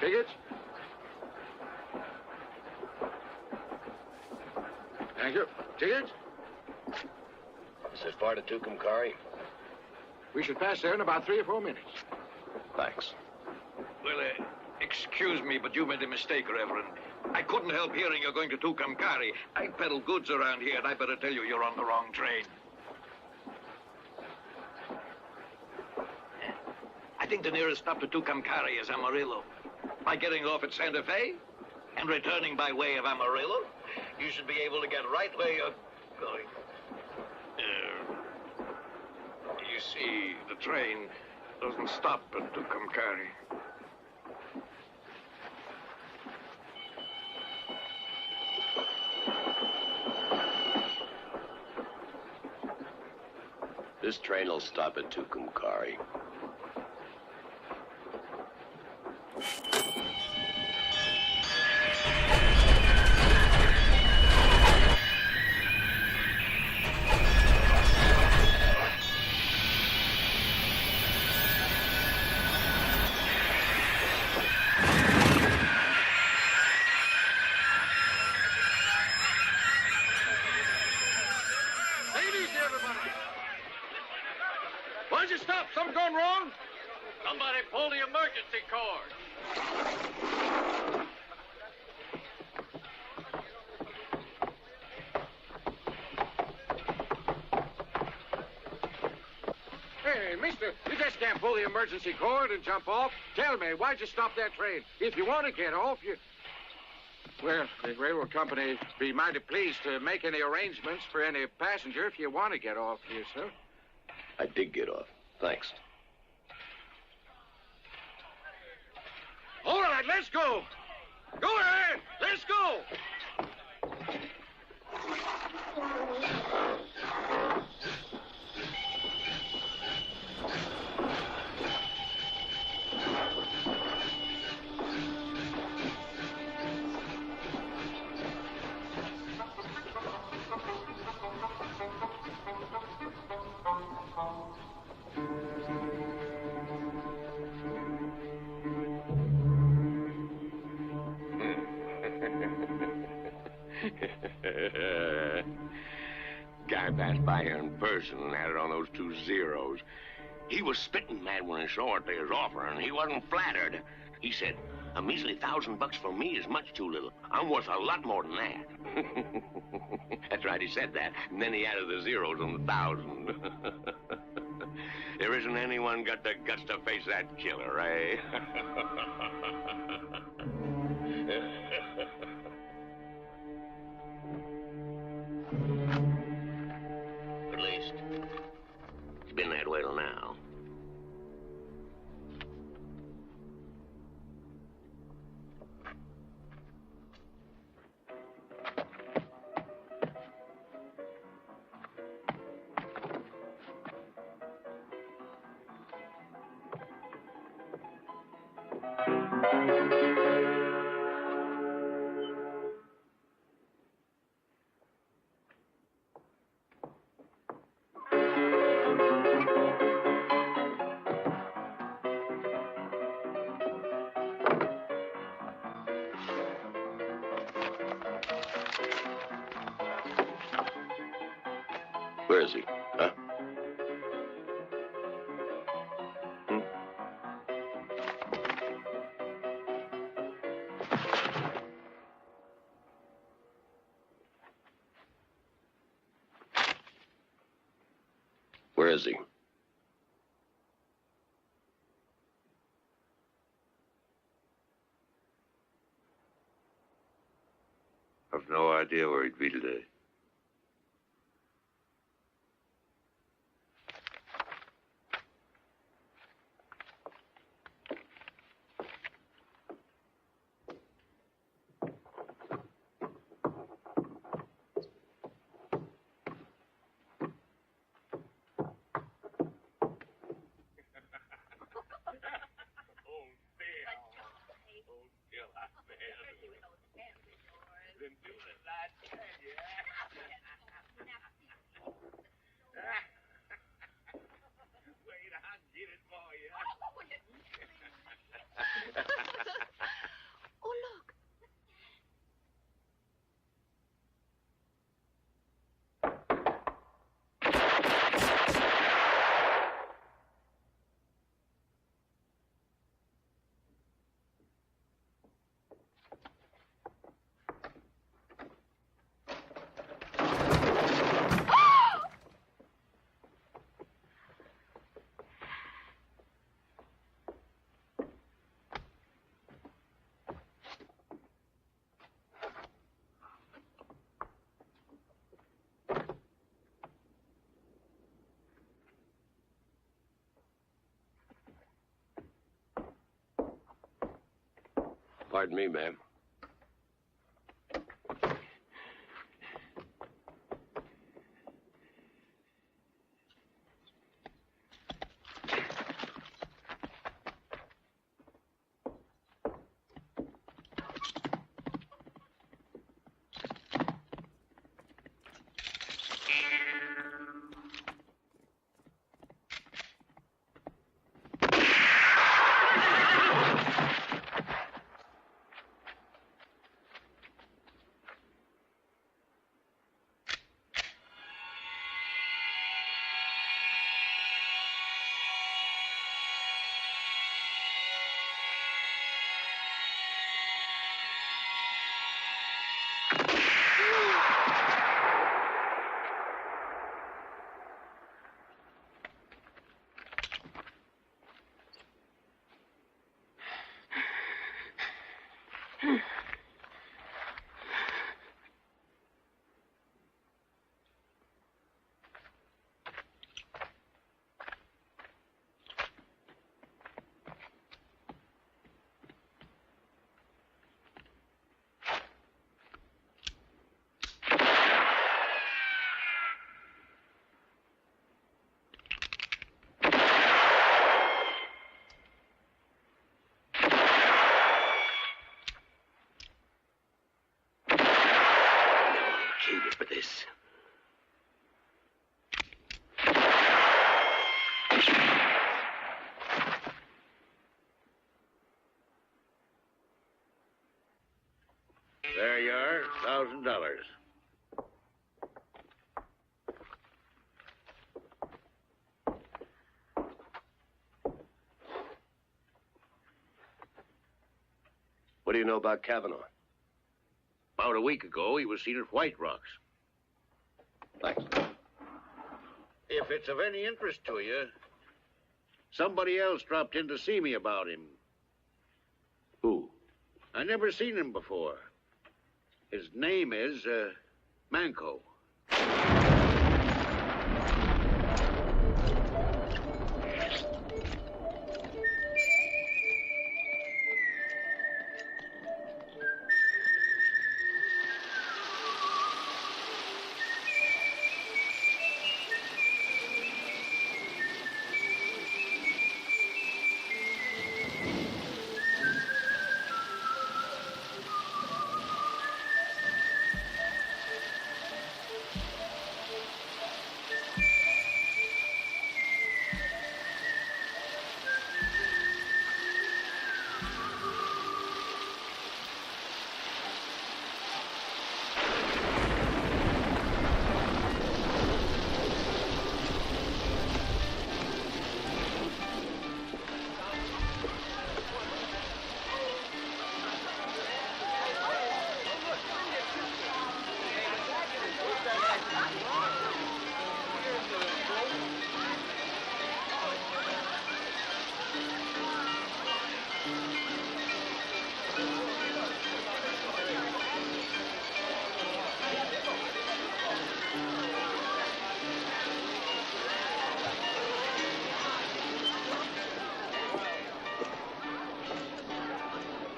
Tickets? Thank you. Tickets? Is it far to Tucumcari? We should pass there in about 3 or 4 minutes. Thanks. Well, excuse me, but you made a mistake, Reverend. I couldn't help hearing you're going to Tucumcari. I peddle goods around here, and I better tell you you're on the wrong train. I think the nearest stop to Tucumcari is Amarillo. By getting off at Santa Fe and returning by way of Amarillo, you should be able to get right where you're going. You see, the train doesn't stop at Tucumcari. This train will stop at Tucumcari. Somebody pull the emergency cord. Hey, mister, you just can't pull the emergency cord and jump off. Tell me, why'd you stop that train? If you want to get off, you... Well, the railroad company be mighty pleased to make any arrangements for any passenger if you want to get off here, sir. I did get off. Thanks. All right, let's go. Go ahead. Let's go. Guy passed by here in person and had it on those 2 zeros. He was spitting mad when he saw what they was offering. He wasn't flattered. He said, a measly $1,000 for me is much too little. I'm worth a lot more than that. That's right, he said that. And then he added the zeros on the 1,000. There isn't anyone got the guts to face that killer, eh? At least, it's been that way till now. Where is he? Huh? Where is he? I've no idea where he'd be today. Oh, look. Pardon me, ma'am. Came here for this. There you are, $1,000. What do you know about Kavanaugh? About a week ago, he was seen at White Rocks. Thanks. If it's of any interest to you, somebody else dropped in to see me about him. Who? I never seen him before. His name is, Manco.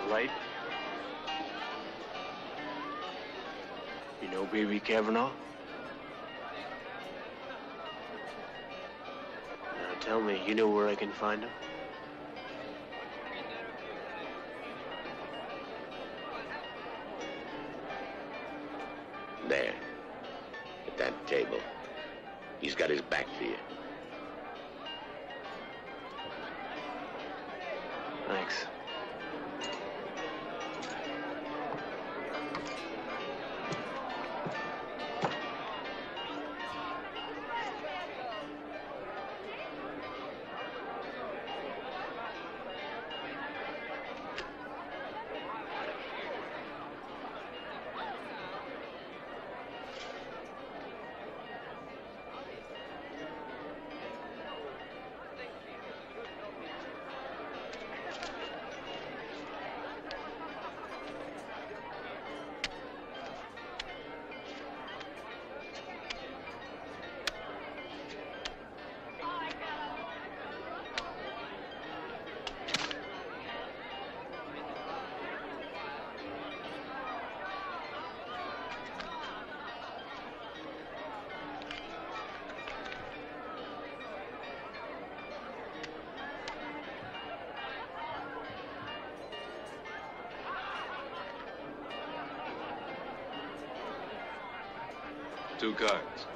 Right? You know Baby Kavanaugh? Now tell me, you know where I can find him? There. At that table. He's got his back to you. Thanks. Two cards.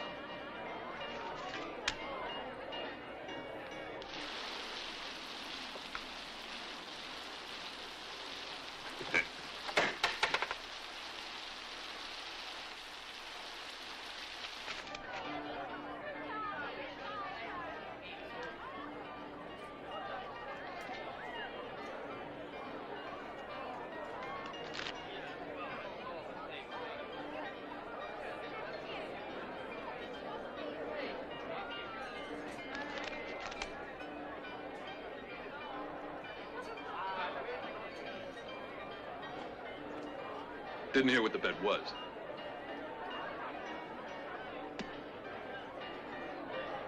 Didn't hear what the bet was.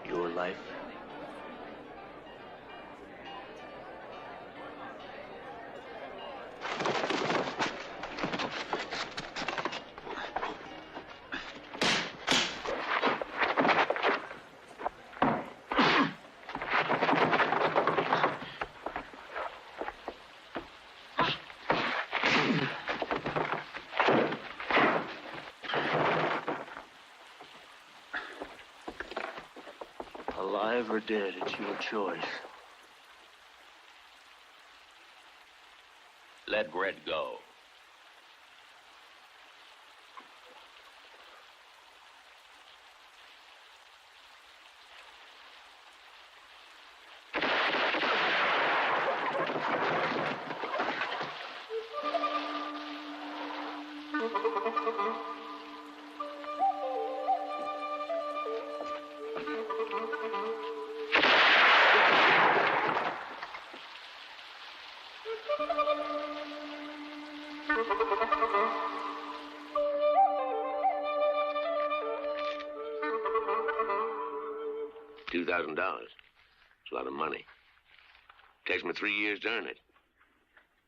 Your life? Alive or dead, it's your choice. Let Red go. $2,000. It's a lot of money. Takes me 3 years to earn it.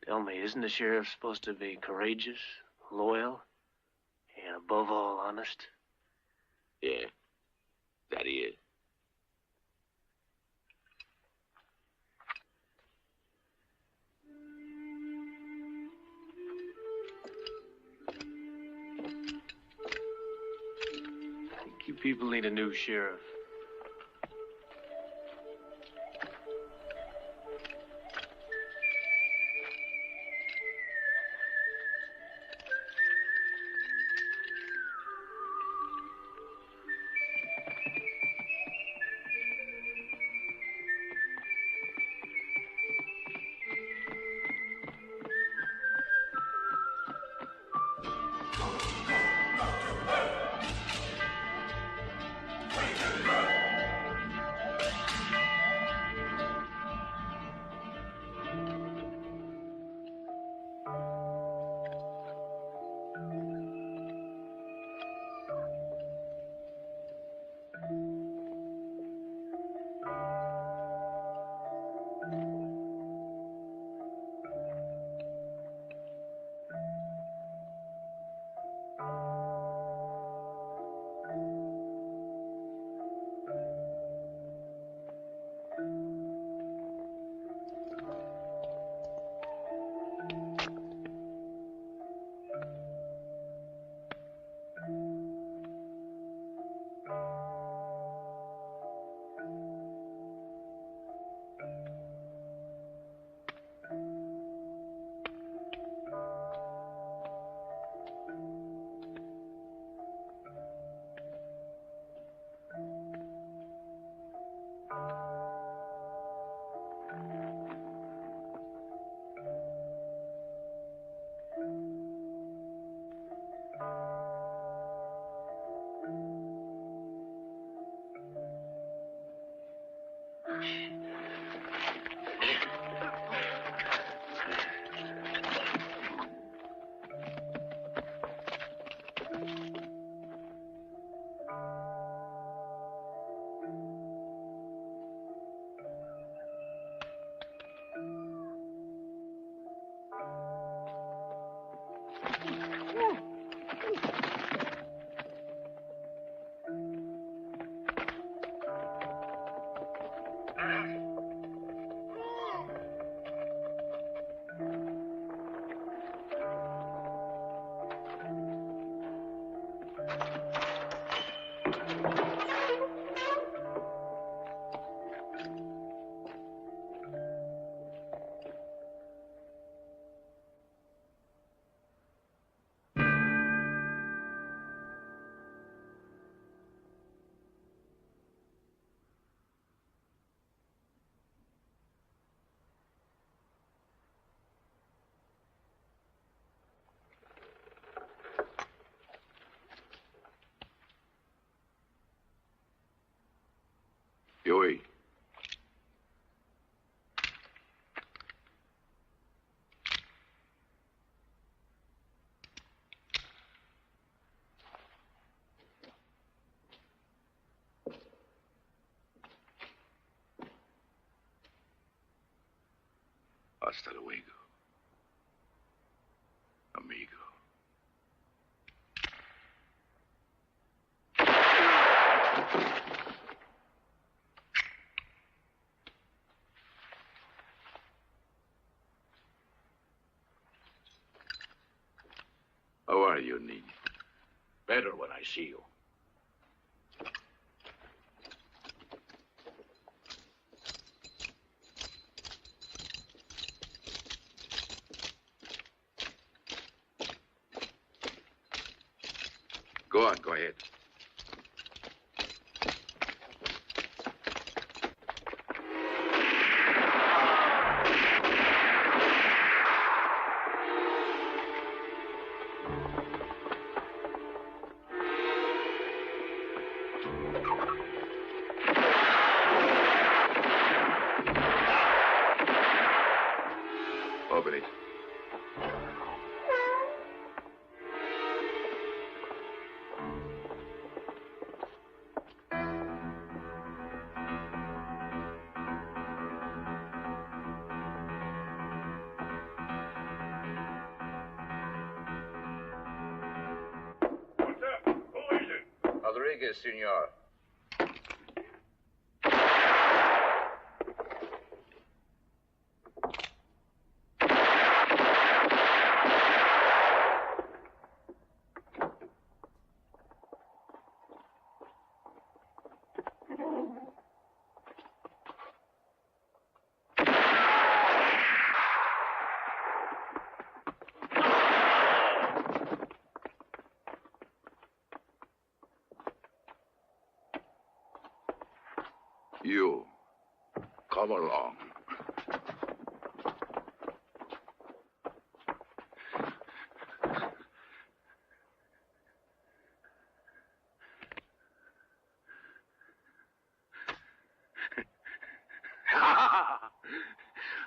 Tell me, isn't the sheriff supposed to be courageous, loyal, and above all, honest? Yeah, that he is. I think you people need a new sheriff. Joey. Hasta luego, amigo. How are you, niño? Better when I see you. Go on, go ahead. Open it. Rodriguez, senor. You, come along.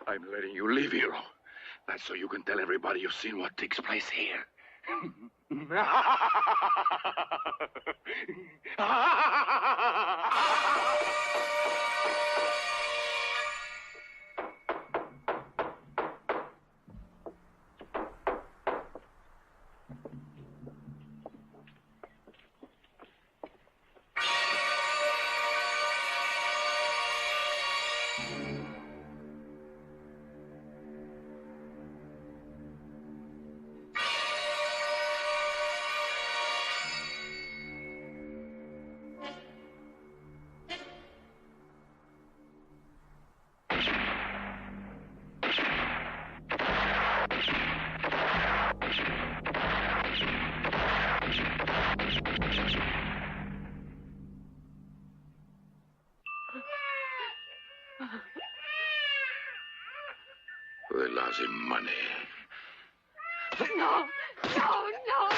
I'm letting you leave, hero. That's so you can tell everybody you've seen what takes place here. The lousy money. No, no, no.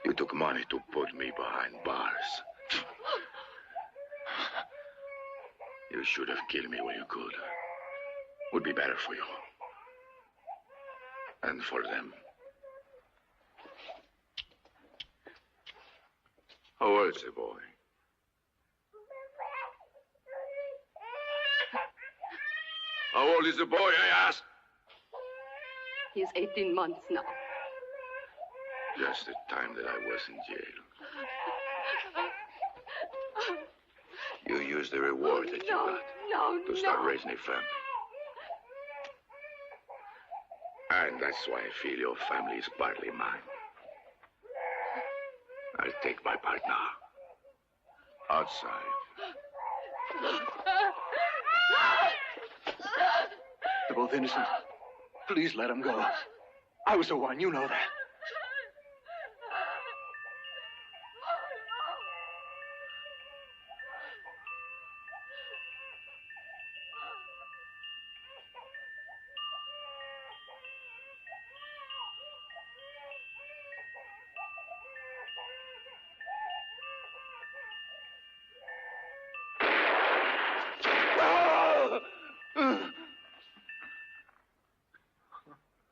You took money to put me behind bars. You should have killed me when you could. Would be better for you. And for them. How old's the boy? How old is the boy, I asked? He's 18 months now. Just the time that I was in jail. You used the reward that you got to start raising a family. And that's why I feel your family is partly mine. I'll take my part now. Outside. They're both innocent. Please let them go. I was the one, you know that.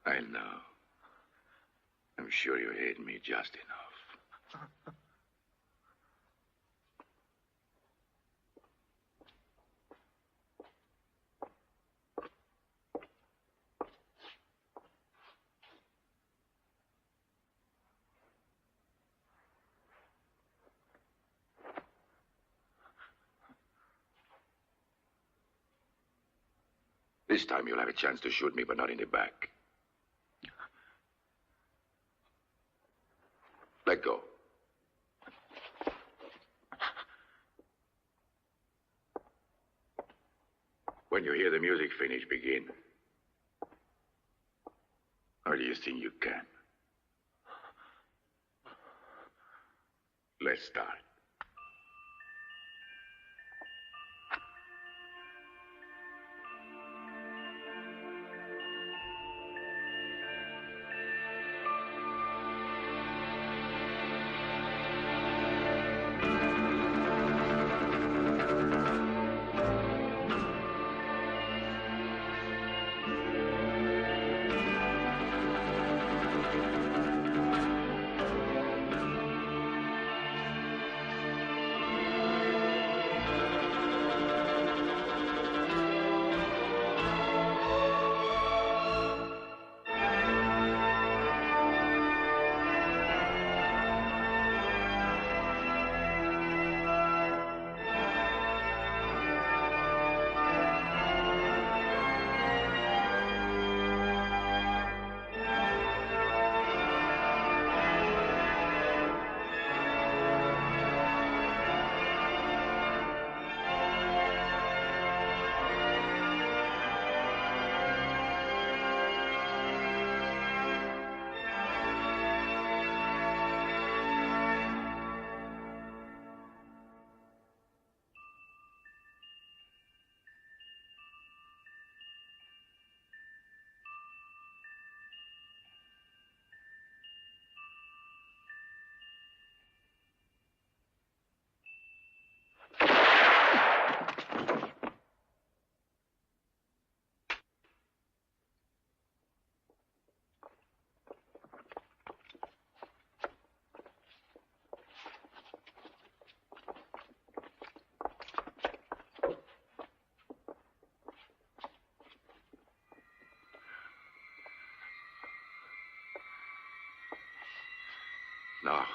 I know. I'm sure you hate me just enough. This time you'll have a chance to shoot me, but not in the back. Let go. When you hear the music finish, begin. Or do you think you can? Let's start. Now.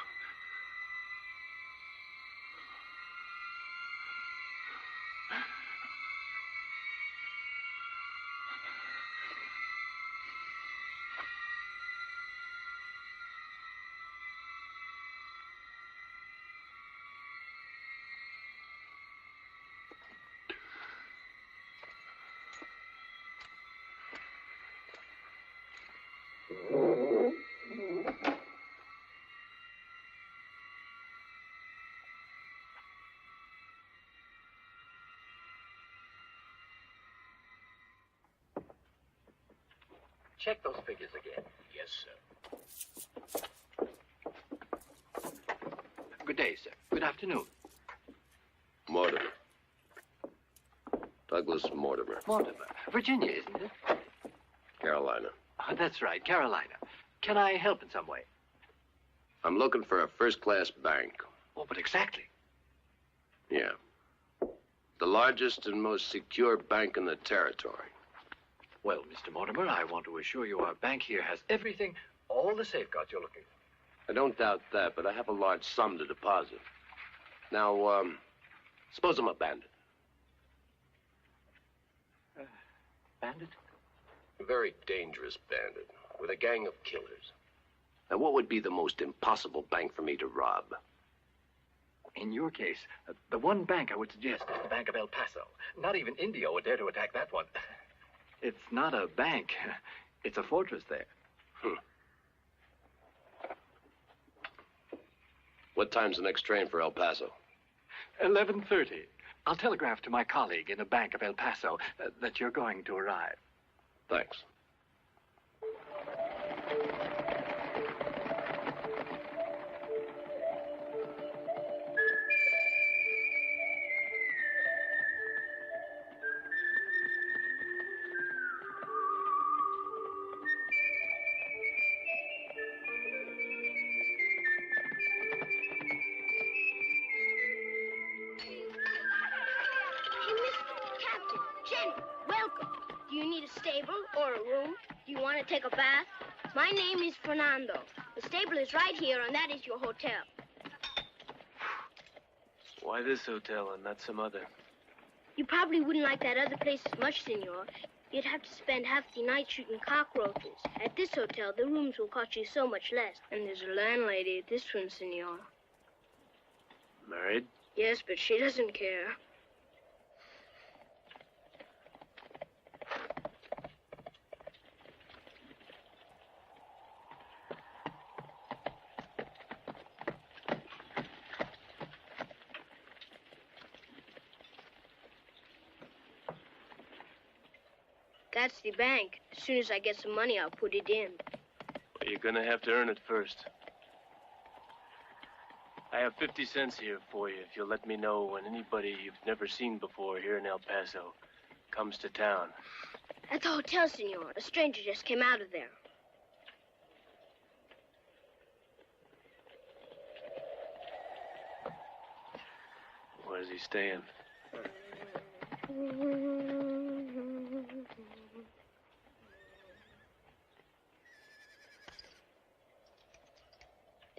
Check those figures again. Yes, sir. Good day, sir. Good afternoon. Mortimer. Douglas Mortimer. Mortimer. Virginia, isn't it? Carolina. Oh, that's right, Carolina. Can I help in some way? I'm looking for a first-class bank. Oh, but exactly. Yeah. The largest and most secure bank in the territory. Well, Mr. Mortimer, I want to assure you our bank here has everything, all the safeguards you're looking for. I don't doubt that, but I have a large sum to deposit. Now, suppose I'm a bandit. Bandit? A very dangerous bandit with a gang of killers. Now, what would be the most impossible bank for me to rob? In your case, the one bank I would suggest is the Bank of El Paso. Not even India would dare to attack that one. It's not a bank. It's a fortress there. What time's the next train for El Paso? 11:30. I'll telegraph to my colleague in the Bank of El Paso that you're going to arrive. Thanks. Take a bath? My name is Fernando. The stable is right here, and that is your hotel. Why this hotel and not some other? You probably wouldn't like that other place as much, senor. You'd have to spend half the night shooting cockroaches. At this hotel, the rooms will cost you so much less. And there's a landlady at this one, senor. Married? Yes, but she doesn't care. That's the bank. As soon as I get some money, I'll put it in. Well, you're gonna have to earn it first. I have 50 cents here for you if you'll let me know when anybody you've never seen before here in El Paso comes to town. At the hotel, senor. A stranger just came out of there. Where's he staying?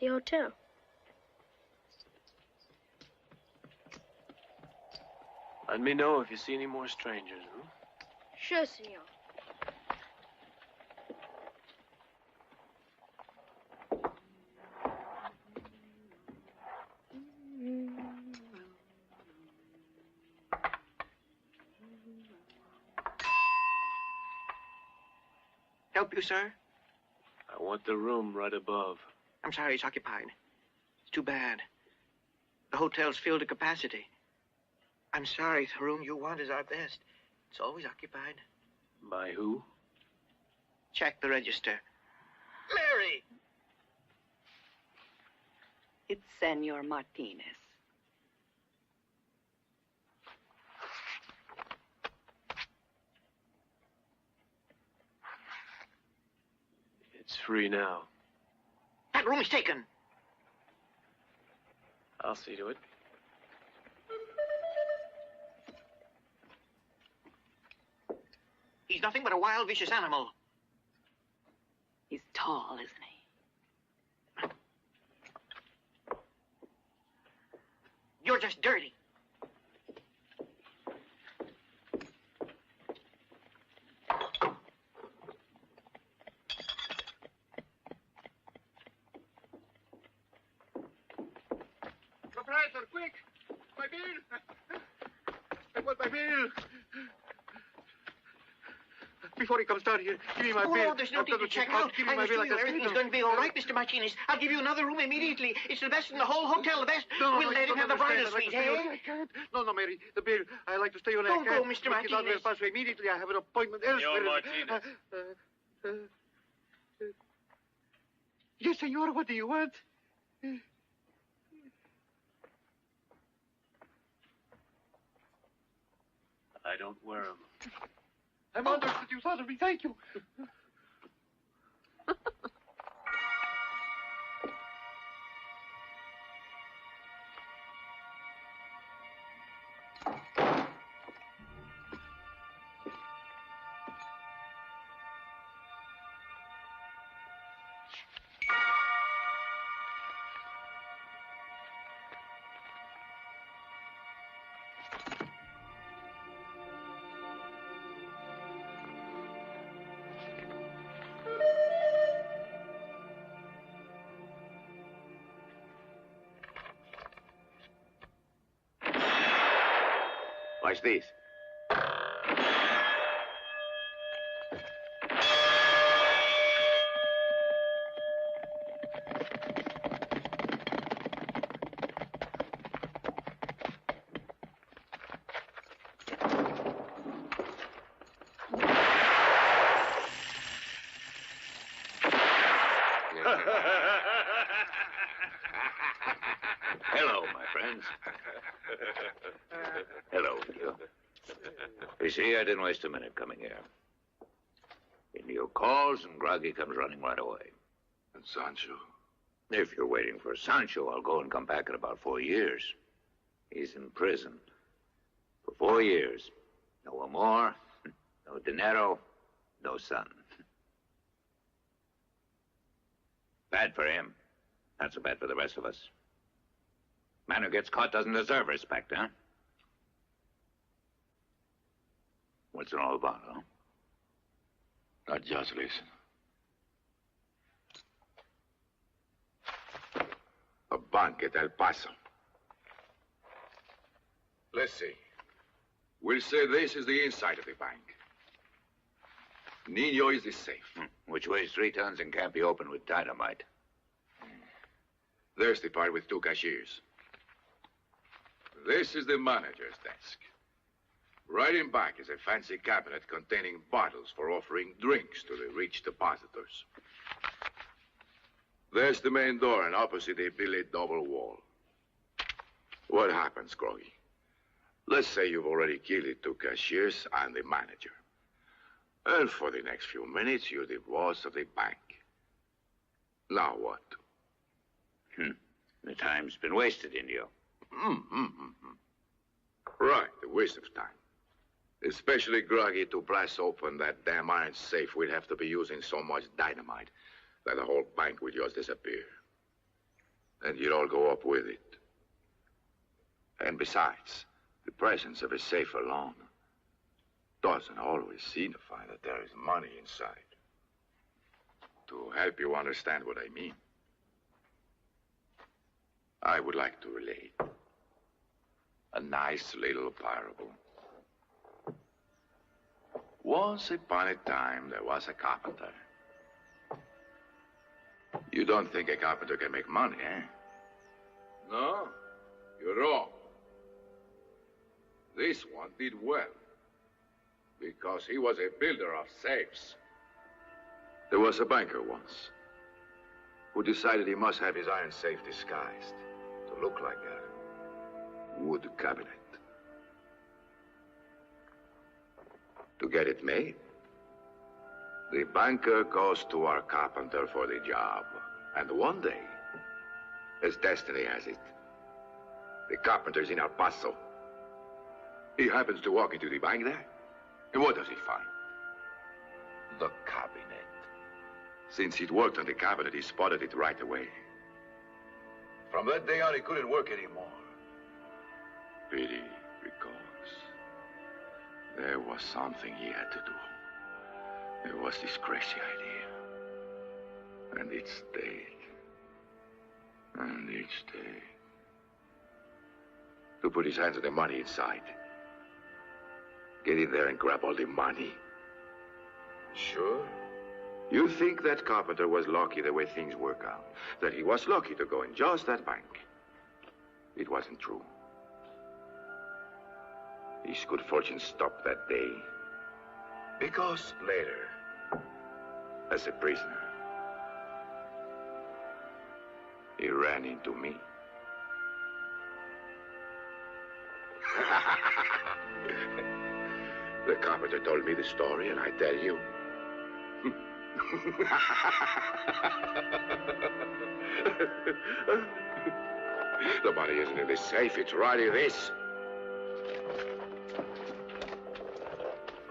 The hotel. Let me know if you see any more strangers, huh? Sure, senor. Help you, sir? I want the room right above. I'm sorry, it's occupied. It's too bad. The hotel's filled to capacity. I'm sorry, the room you want is our best. It's always occupied. By who? Check the register. Mary! It's Senor Martinez. It's free now. That room is taken. I'll see to it. He's nothing but a wild, vicious animal. He's tall, isn't he? You're just dirty. Proprietor, quick! My bill! I want my bill! Before he comes down here, give me my bill. No, there's no need to check out. Give me I my bill. assure you everything is going to be all right, Mr. Martinez. I'll give you another room immediately. It's the best in the whole hotel, the best. We'll let him have the bridal suite, eh? I can't. No, Mary, the bill. I like to stay on. Don't go, Mr. Martinez. I'll Martinez. pass immediately. I have an appointment elsewhere. Martinez. Yes, senor, what do you want? I don't wear them. I'm honored that you thought of me. Thank you. Watch this. Hello, my friends. Hello, you. You see, I didn't waste a minute coming here. Indio calls, and Groggy comes running right away. And Sancho? If you're waiting for Sancho, I'll go and come back in about 4 years. He's in prison. For 4 years. No amor, no dinero, no son. Bad for him. Not so bad for the rest of us. Man who gets caught doesn't deserve respect, huh? What's it all about, huh? Not just listen. A bank at El Paso. Let's see. We'll say this is the inside of the bank. Nino is the safe. Which weighs 3 tons and can't be opened with dynamite. There's the part with 2 cashiers. This is the manager's desk. Right in back is a fancy cabinet containing bottles for offering drinks to the rich depositors. There's the main door, and opposite a billet double wall. What happens, Groggy? Let's say you've already killed the 2 cashiers and the manager. And for the next few minutes, you're the boss of the bank. Now what? The time's been wasted, Indio. Right, a waste of time. Especially Groggy to blast open that damn iron safe. We'd have to be using so much dynamite that the whole bank would just disappear. And you'd all go up with it. And besides, the presence of a safe alone doesn't always signify that there is money inside. To help you understand what I mean, I would like to relate a nice little parable. Once upon a time, there was a carpenter. You don't think a carpenter can make money, eh? No, you're wrong. This one did well, because he was a builder of safes. There was a banker once who decided he must have his iron safe disguised to look like a wood cabinet. To get it made, the banker goes to our carpenter for the job. And one day, as destiny has it, the carpenter's in El Paso. He happens to walk into the bank there. And what does he find? The cabinet. Since he'd worked on the cabinet, he spotted it right away. From that day on, he couldn't work anymore. Pity, because there was something he had to do. It was this crazy idea. And it stayed. And it stayed. To put his hands on the money inside. Get in there and grab all the money. Sure. You think that carpenter was lucky the way things work out? That he was lucky to go in just that bank? It wasn't true. His good fortune stopped that day. Because later, as a prisoner, he ran into me. The carpenter told me the story, and I tell you. The money isn't in this safe, it's right in this.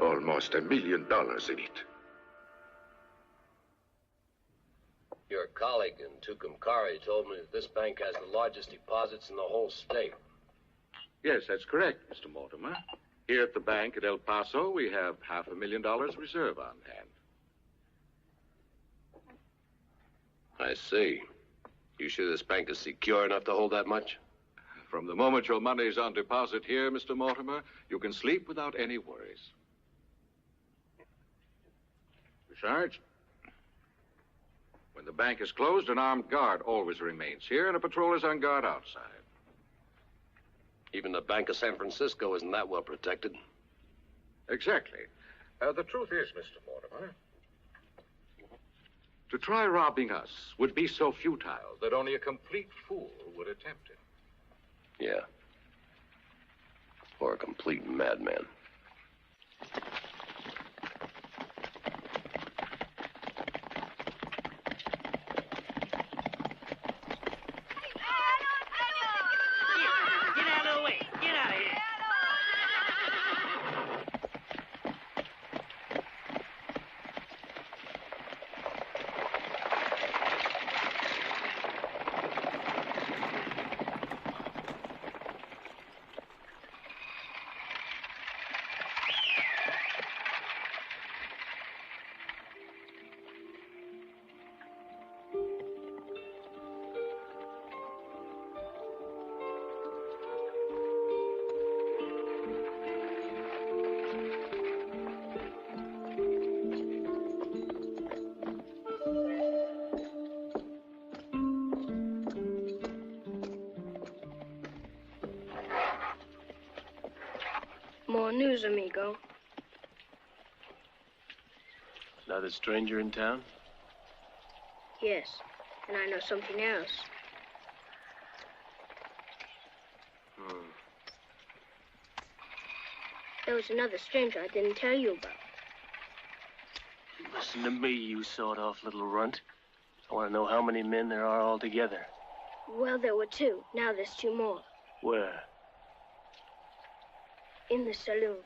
Almost $1 million in it. Your colleague in Tucumcari told me that this bank has the largest deposits in the whole state. Yes, that's correct, Mr. Mortimer. Here at the bank at El Paso, we have $500,000 reserve on hand. I see. You sure this bank is secure enough to hold that much? From the moment your money is on deposit here, Mr. Mortimer, you can sleep without any worries. Besides, when the bank is closed, an armed guard always remains here, and a patrol is on guard outside. Even the Bank of San Francisco isn't that well protected. Exactly. The truth is, Mr. Mortimer, to try robbing us would be so futile that only a complete fool would attempt it. Yeah. Or a complete madman. Get out of the way. Get out of here. more news, amigo? Another stranger in town? Yes, and I know something else. There was another stranger I didn't tell you about. Listen to me, you sawed-off little runt. I want to know how many men there are altogether. Well, there were 2. Now there's 2 more. Where? In the saloon.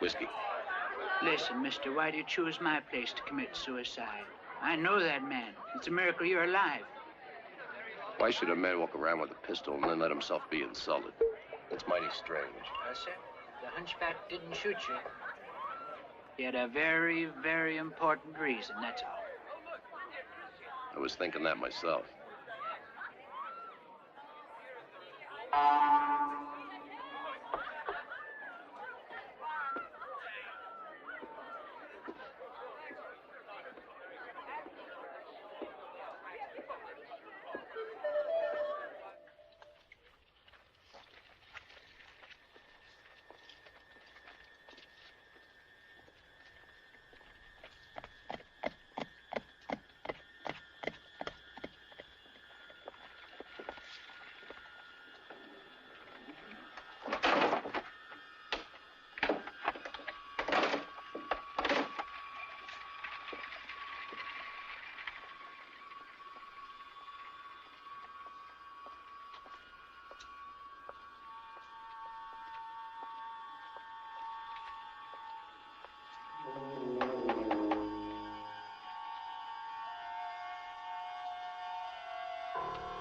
Whiskey. Listen, mister, why do you choose my place to commit suicide? I know that man. It's a miracle you're alive. Why should a man walk around with a pistol and then let himself be insulted? That's mighty strange. Sir, the hunchback didn't shoot you. He had a very, very important reason, that's all. I was thinking that myself.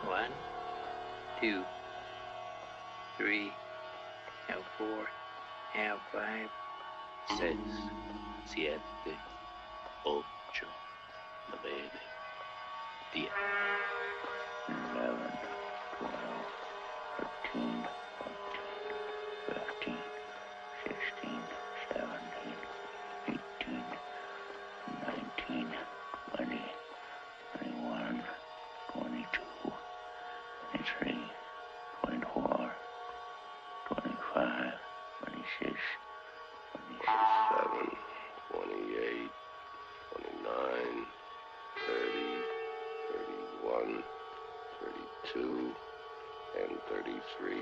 One, 2, 3, now 4, now 5, 6, 7, 8, 9, 10, 11, 12, 13, 14, 15, 16, 17, 18, 19, 20, 21, 22, 23, 24, 25, 26, 27, 28, 29, 30, 31, 32, and 33.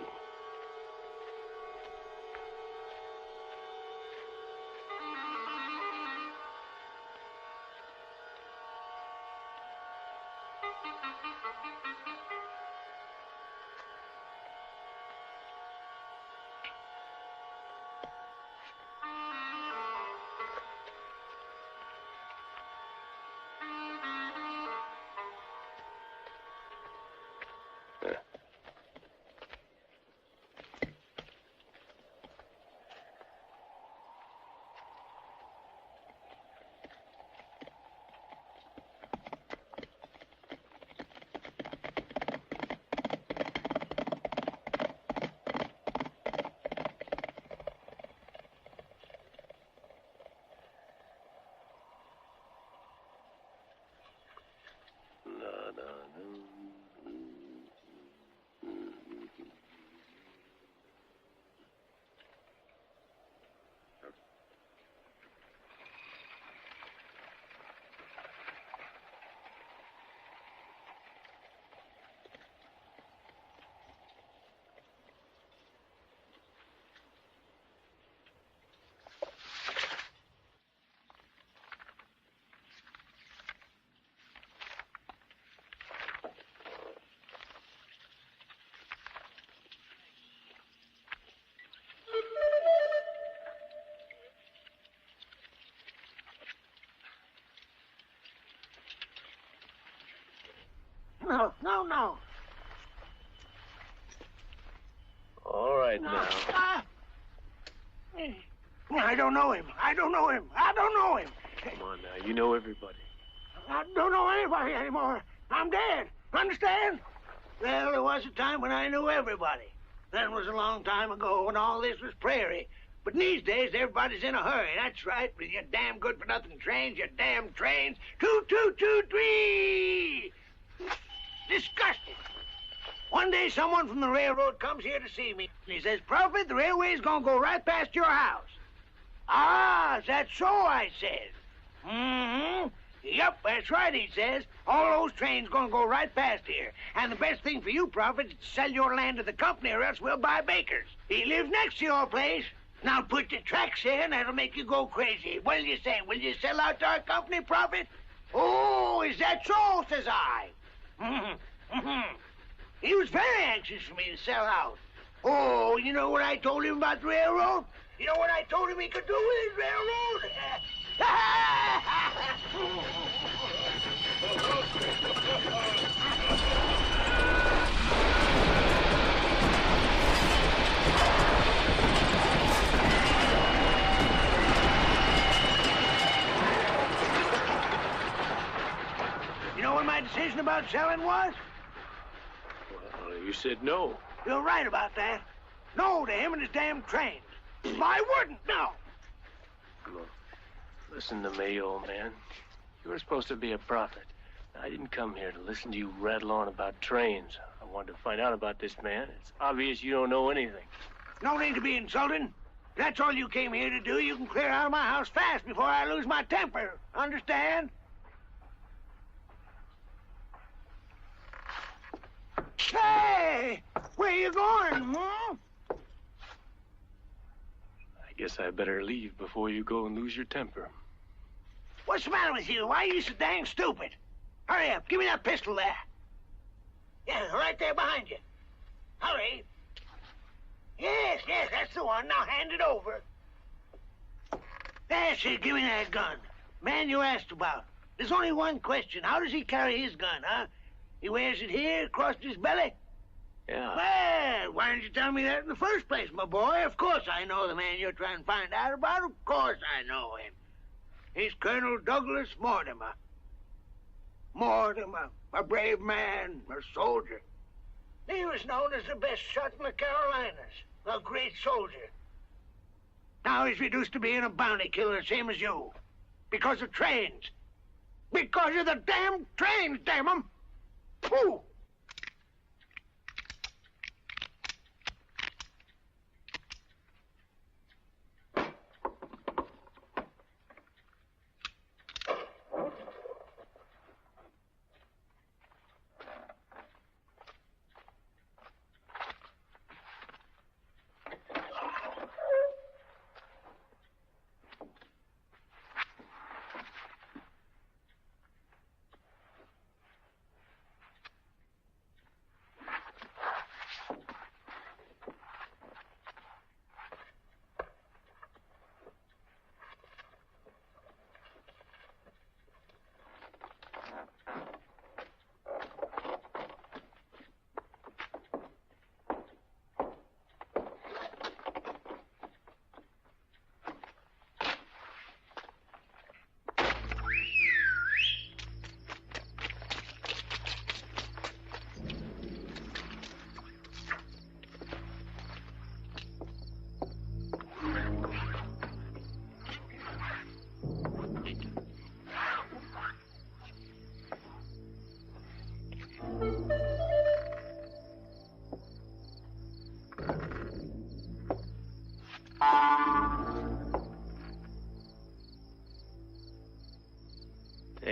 No, no, no. All right now. I don't know him. I don't know him. I don't know him. Come on now. You know everybody. I don't know anybody anymore. I'm dead. Understand? Well, there was a time when I knew everybody. That was a long time ago when all this was prairie. But these days, everybody's in a hurry. That's right. With your damn good-for-nothing trains, your damn trains. 2, 2, 2, 3. Disgusting. One day, someone from the railroad comes here to see me. And he says, Prophet, the railway's going to go right past your house. Ah, is that so? I says. Mm-hmm. Yep, that's right, he says. All those trains going to go right past here. And the best thing for you, Prophet, is to sell your land to the company, or else we'll buy Baker's. He lives next to your place. Now put the tracks in, that'll make you go crazy. What do you say? Will you sell out to our company, Prophet? Oh, is that so, says I. He was very anxious for me to sell out. Oh, you know what I told him about the railroad? You know what I told him he could do with his railroad? You know what my decision about selling was? Well, you said no. You're right about that. No to him and his damn trains. I wouldn't, no. Look, listen to me, old man. You were supposed to be a prophet. I didn't come here to listen to you rattle on about trains. I wanted to find out about this man. It's obvious you don't know anything. No need to be insulting. If that's all you came here to do, you can clear out of my house fast before I lose my temper. Understand? Hey! Where you going, huh? I guess I better leave before you go and lose your temper. What's the matter with you? Why are you so dang stupid? Hurry up. Give me that pistol there. Yeah, right there behind you. Hurry. Yes, that's the one. Now hand it over. That's it. Give me that gun. Man you asked about. There's only one question. How does he carry his gun, huh? He wears it here across his belly? Yeah. Well, why didn't you tell me that in the first place, my boy? Of course I know the man you're trying to find out about. Of course I know him. He's Colonel Douglas Mortimer. Mortimer, a brave man, a soldier. He was known as the best shot in the Carolinas, a great soldier. Now he's reduced to being a bounty killer, same as you. Because of trains. Because of the damn trains, damn 'em! Pooh!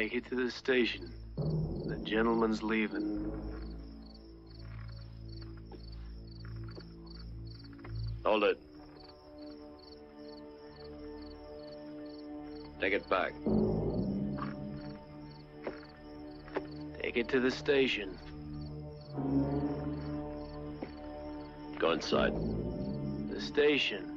Take it to the station. The gentleman's leaving. Hold it. Take it back. Take it to the station. Go inside. The station.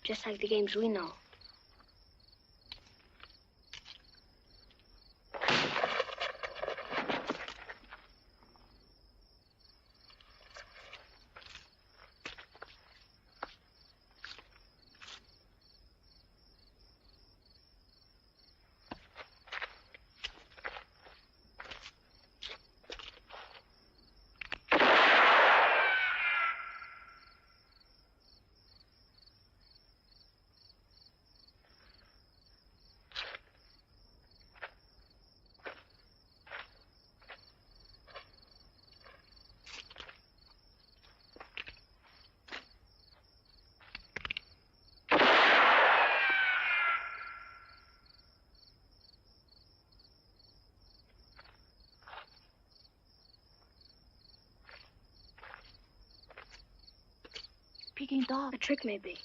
Just like the games we know. Peking dog. A trick, maybe.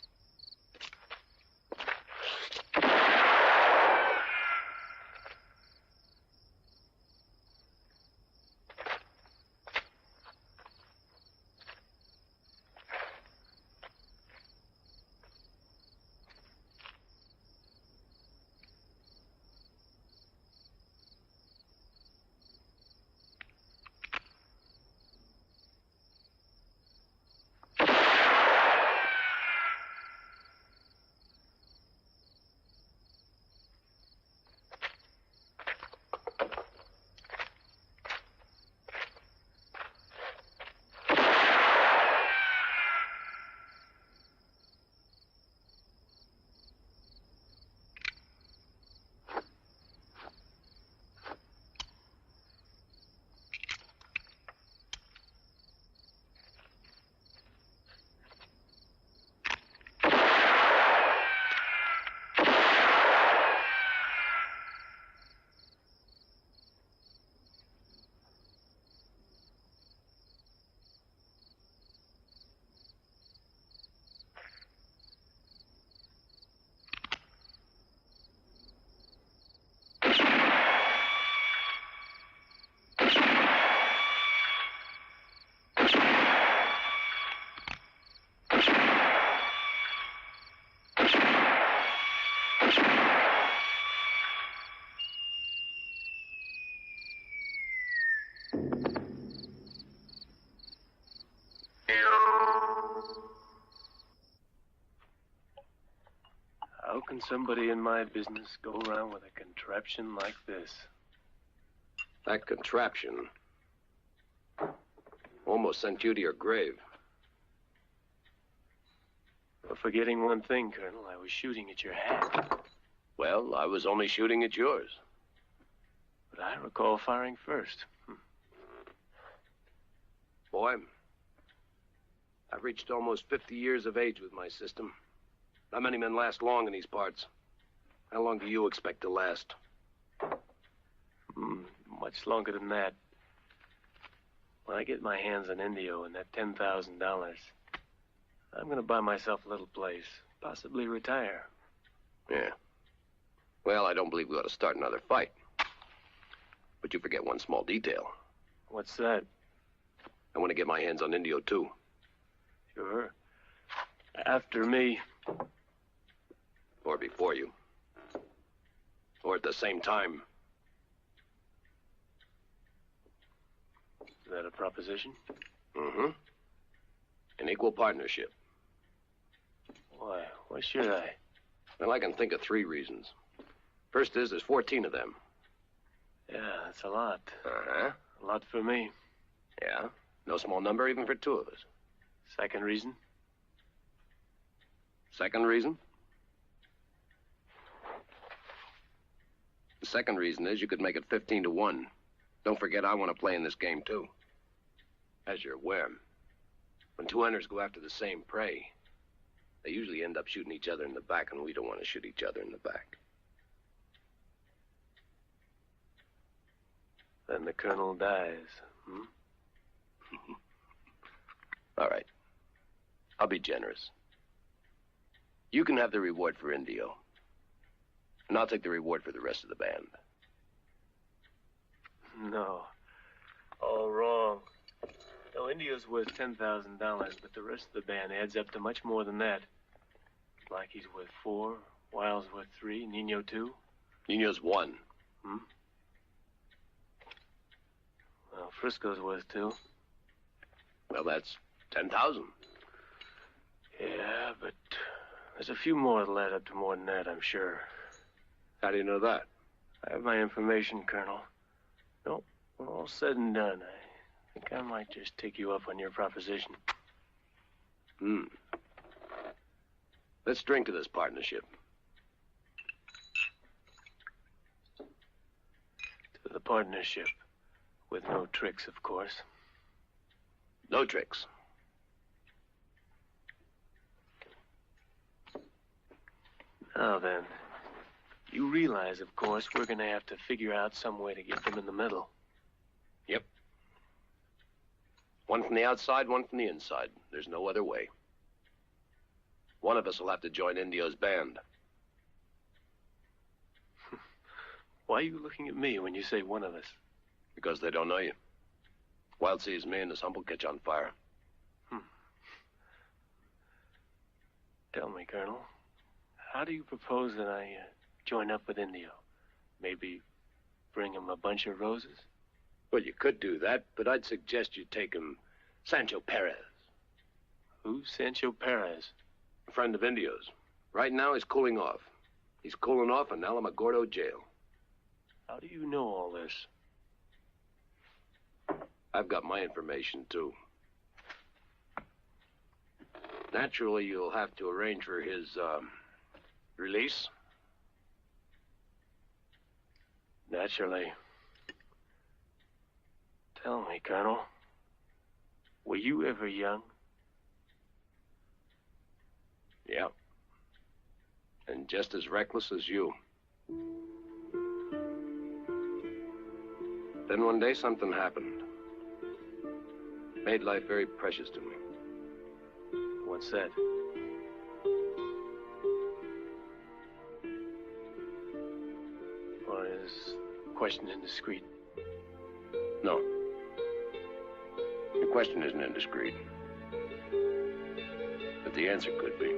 How can somebody in my business go around with a contraption like this? That contraption almost sent you to your grave. You're forgetting one thing, Colonel. I was shooting at your hat. Well, I was only shooting at yours. But I recall firing first. Boy, I've reached almost 50 years of age with my system. Not many men last long in these parts. How long do you expect to last? Much longer than that. When I get my hands on Indio and that $10,000, I'm going to buy myself a little place, possibly retire. Yeah. Well, I don't believe we ought to start another fight. But you forget one small detail. What's that? I want to get my hands on Indio, too. Sure. After me. Or before you. Or at the same time. Is that a proposition? Mm-hmm. An equal partnership. Why? Why should I? Well, I can think of 3 reasons. First is, there's 14 of them. Yeah, that's a lot. Uh-huh. A lot for me. Yeah. No small number even for 2 of us. Second reason? Second reason? The second reason is you could make it 15-1. Don't forget, I want to play in this game, too. As you're aware, when 2 hunters go after the same prey, they usually end up shooting each other in the back, and we don't want to shoot each other in the back. Then the colonel dies, All right. I'll be generous. You can have the reward for Indio. And I'll take the reward for the rest of the band. No. All wrong. No, Indio's worth $10,000, but the rest of the band adds up to much more than that. Blackie's worth 4, Wild's worth 3, Nino 2. Nino's 1. Well, Frisco's worth 2. Well, that's 10,000. Yeah, but there's a few more that'll add up to more than that, I'm sure. How do you know that? I have my information, Colonel. No, when all said and done, I think I might just take you up on your proposition. Let's drink to this partnership. To the partnership. With no tricks, of course. No tricks. Now then, you realize, of course, we're going to have to figure out some way to get them in the middle. Yep. One from the outside, one from the inside. There's no other way. One of us will have to join Indio's band. Why are you looking at me when you say one of us? Because they don't know you. Wild sees me and his hump will catch on fire. Tell me, Colonel, how do you propose that I join up with Indio? Maybe bring him a bunch of roses? Well, you could do that, but I'd suggest you take him Sancho Perez. Who's Sancho Perez? A friend of Indio's. Right now, he's cooling off. He's cooling off in Alamogordo jail. How do you know all this? I've got my information, too. Naturally, you'll have to arrange for his, release. Naturally. Tell me, Colonel, were you ever young? Yeah. And just as reckless as you. Then one day, something happened. Made life very precious to me. What's that? Or is the question indiscreet? No. Your question isn't indiscreet. But the answer could be.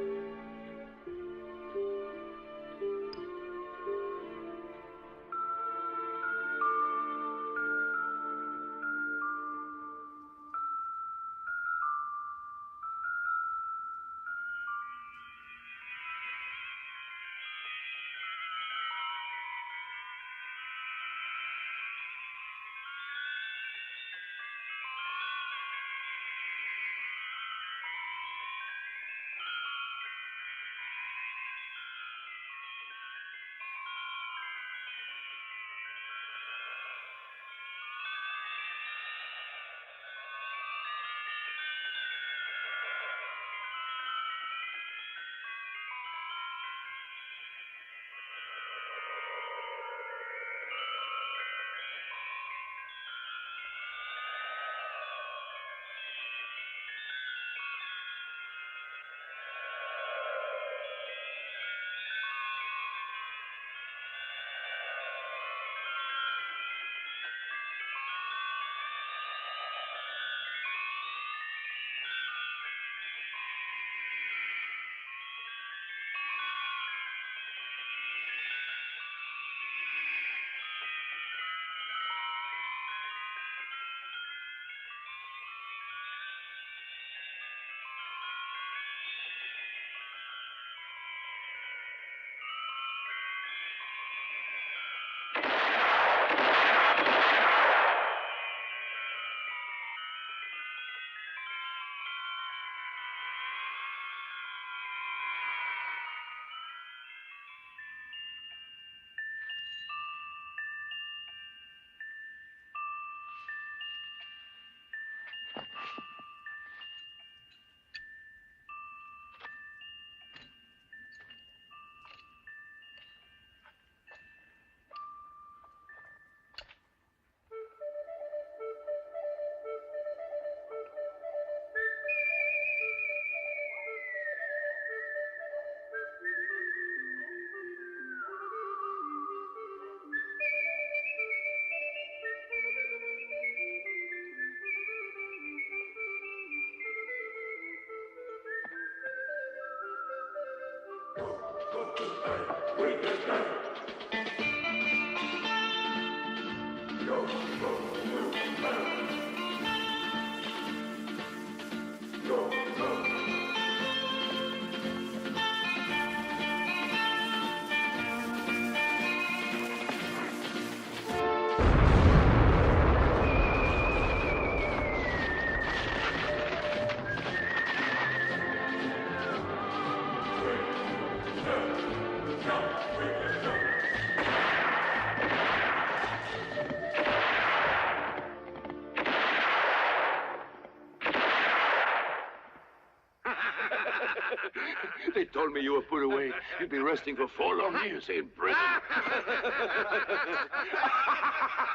They told me you were put away. You'd be resting for 4 long years in prison.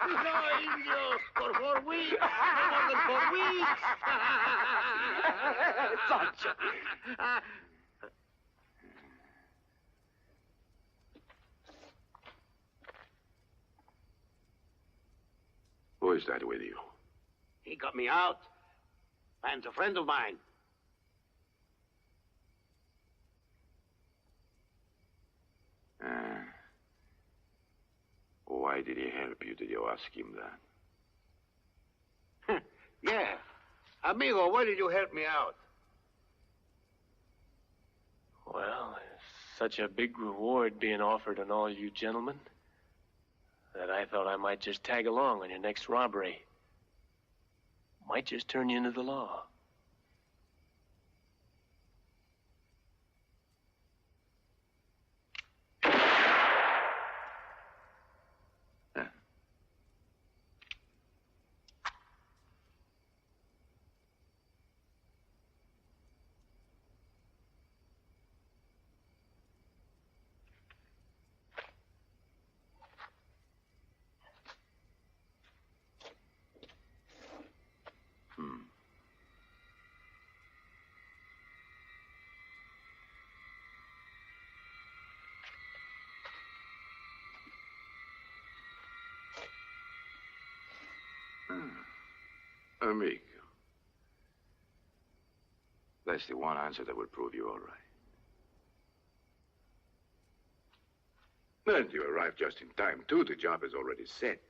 No, Indio, for 4 weeks. No more than 4 weeks. Sancho. Who is that with you? He got me out. And a friend of mine. Why did he help you? Did you ask him that? Yeah. Amigo, why did you help me out? Well, there's such a big reward being offered on all you gentlemen that I thought I might just tag along on your next robbery. Might just turn you into the law. Amigo. That's the one answer that will prove you all right. And you arrived just in time, too. The job is already set.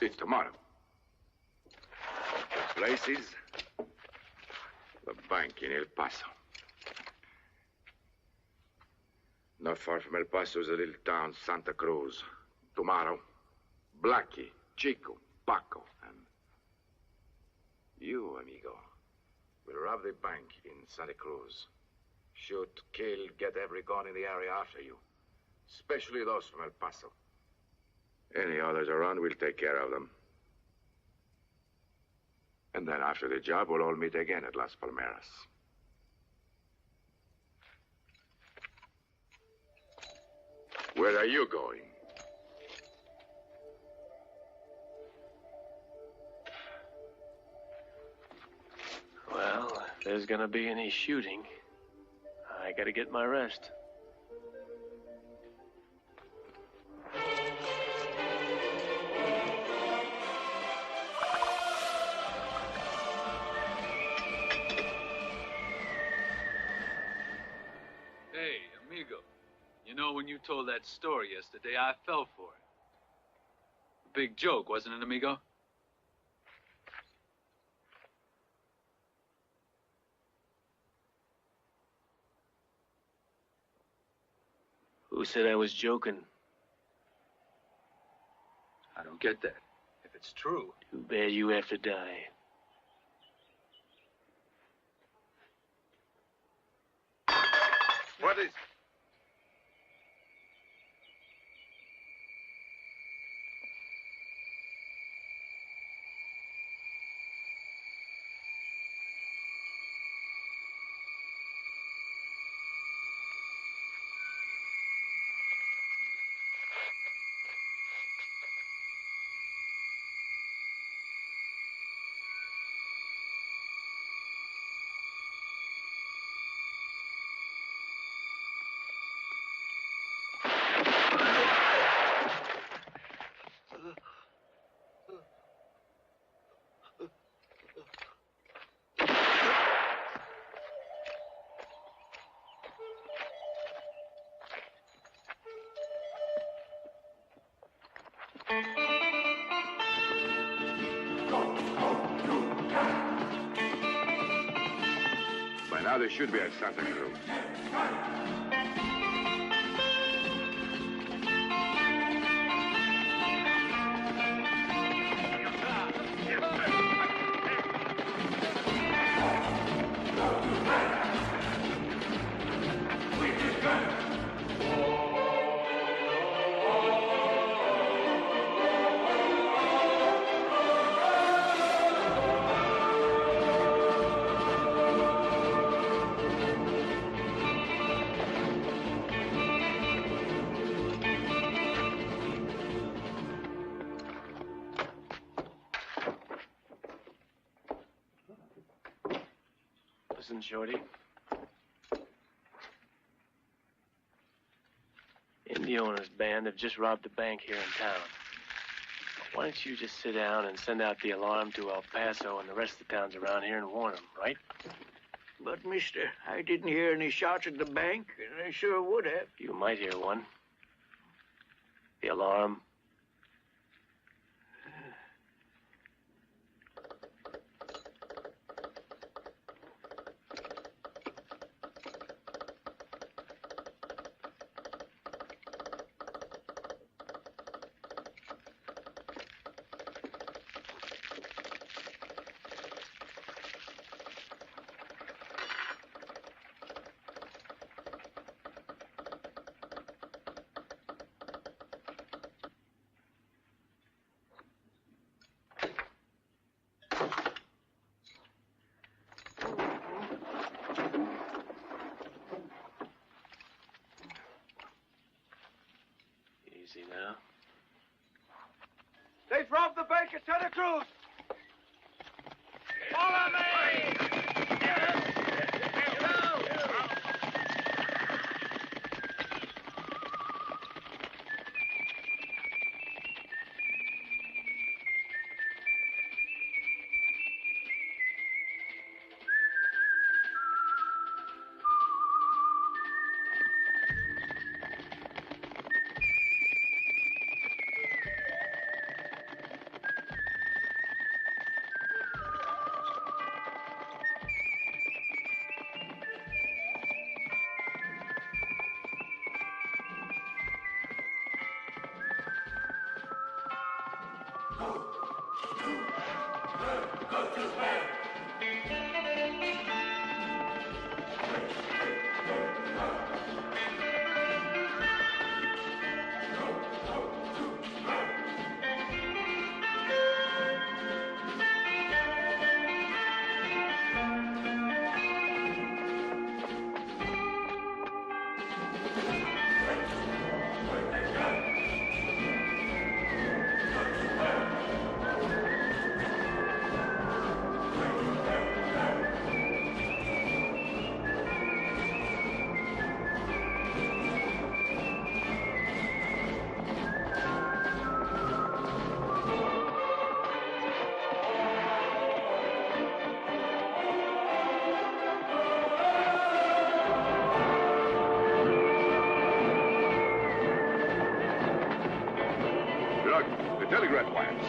It's tomorrow. The place is the bank in El Paso. Not far from El Paso is a little town, Santa Cruz. Tomorrow, Blackie, Chico, Paco, and you, amigo, will rob the bank in Santa Cruz. Shoot, kill, get every gun in the area after you. Especially those from El Paso. Any others around, we'll take care of them. And then after the job, we'll all meet again at Las Palmeras. Where are you going? Well, if there's gonna be any shooting, I gotta get my rest. Hey, amigo. You know, when you told that story yesterday, I fell for it. A big joke, wasn't it, amigo? Who said I was joking? I don't get that. If it's true. Too bad you have to die. What is... they should be at Santa Cruz. Listen, Shorty. Indio and his band have just robbed a bank here in town. Why don't you just sit down and send out the alarm to El Paso and the rest of the towns around here and warn them, right? But, mister, I didn't hear any shots at the bank, and I sure would have. You might hear one. The alarm. Easy now. They've robbed the bank at Santa Cruz. Follow me! Look, the telegraph wires.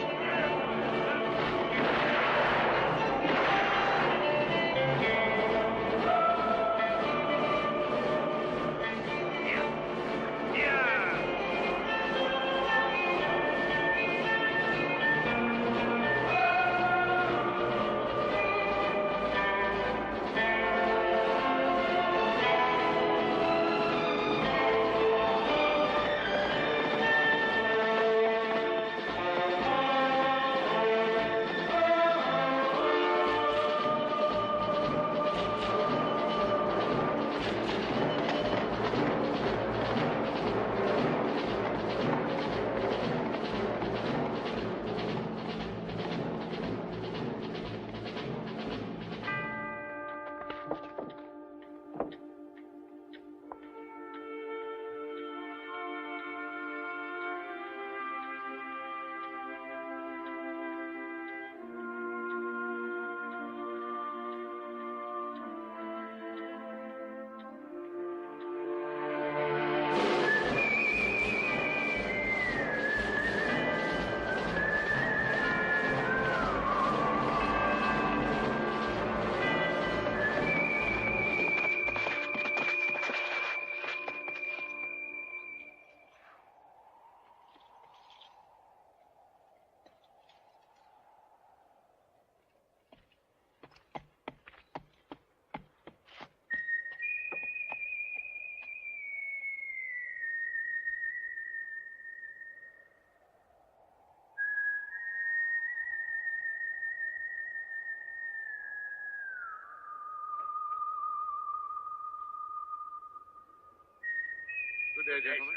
day, gentlemen.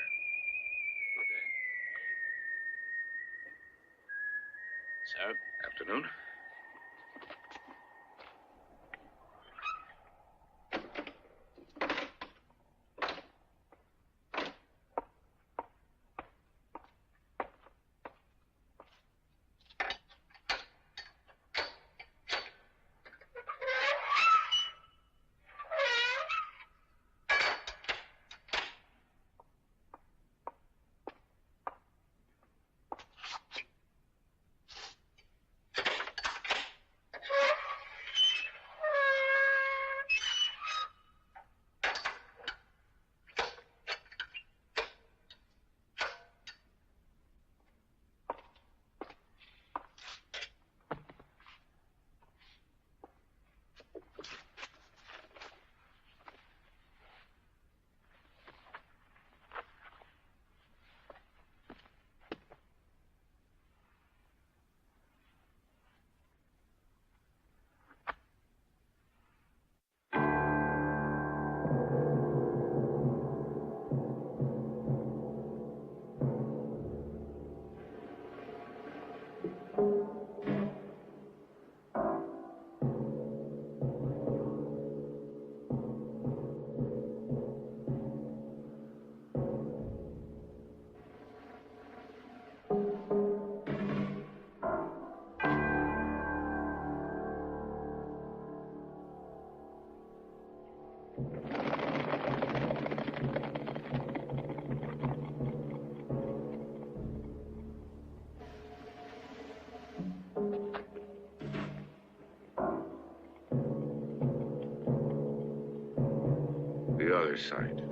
Good day. Sir? Afternoon. The other side.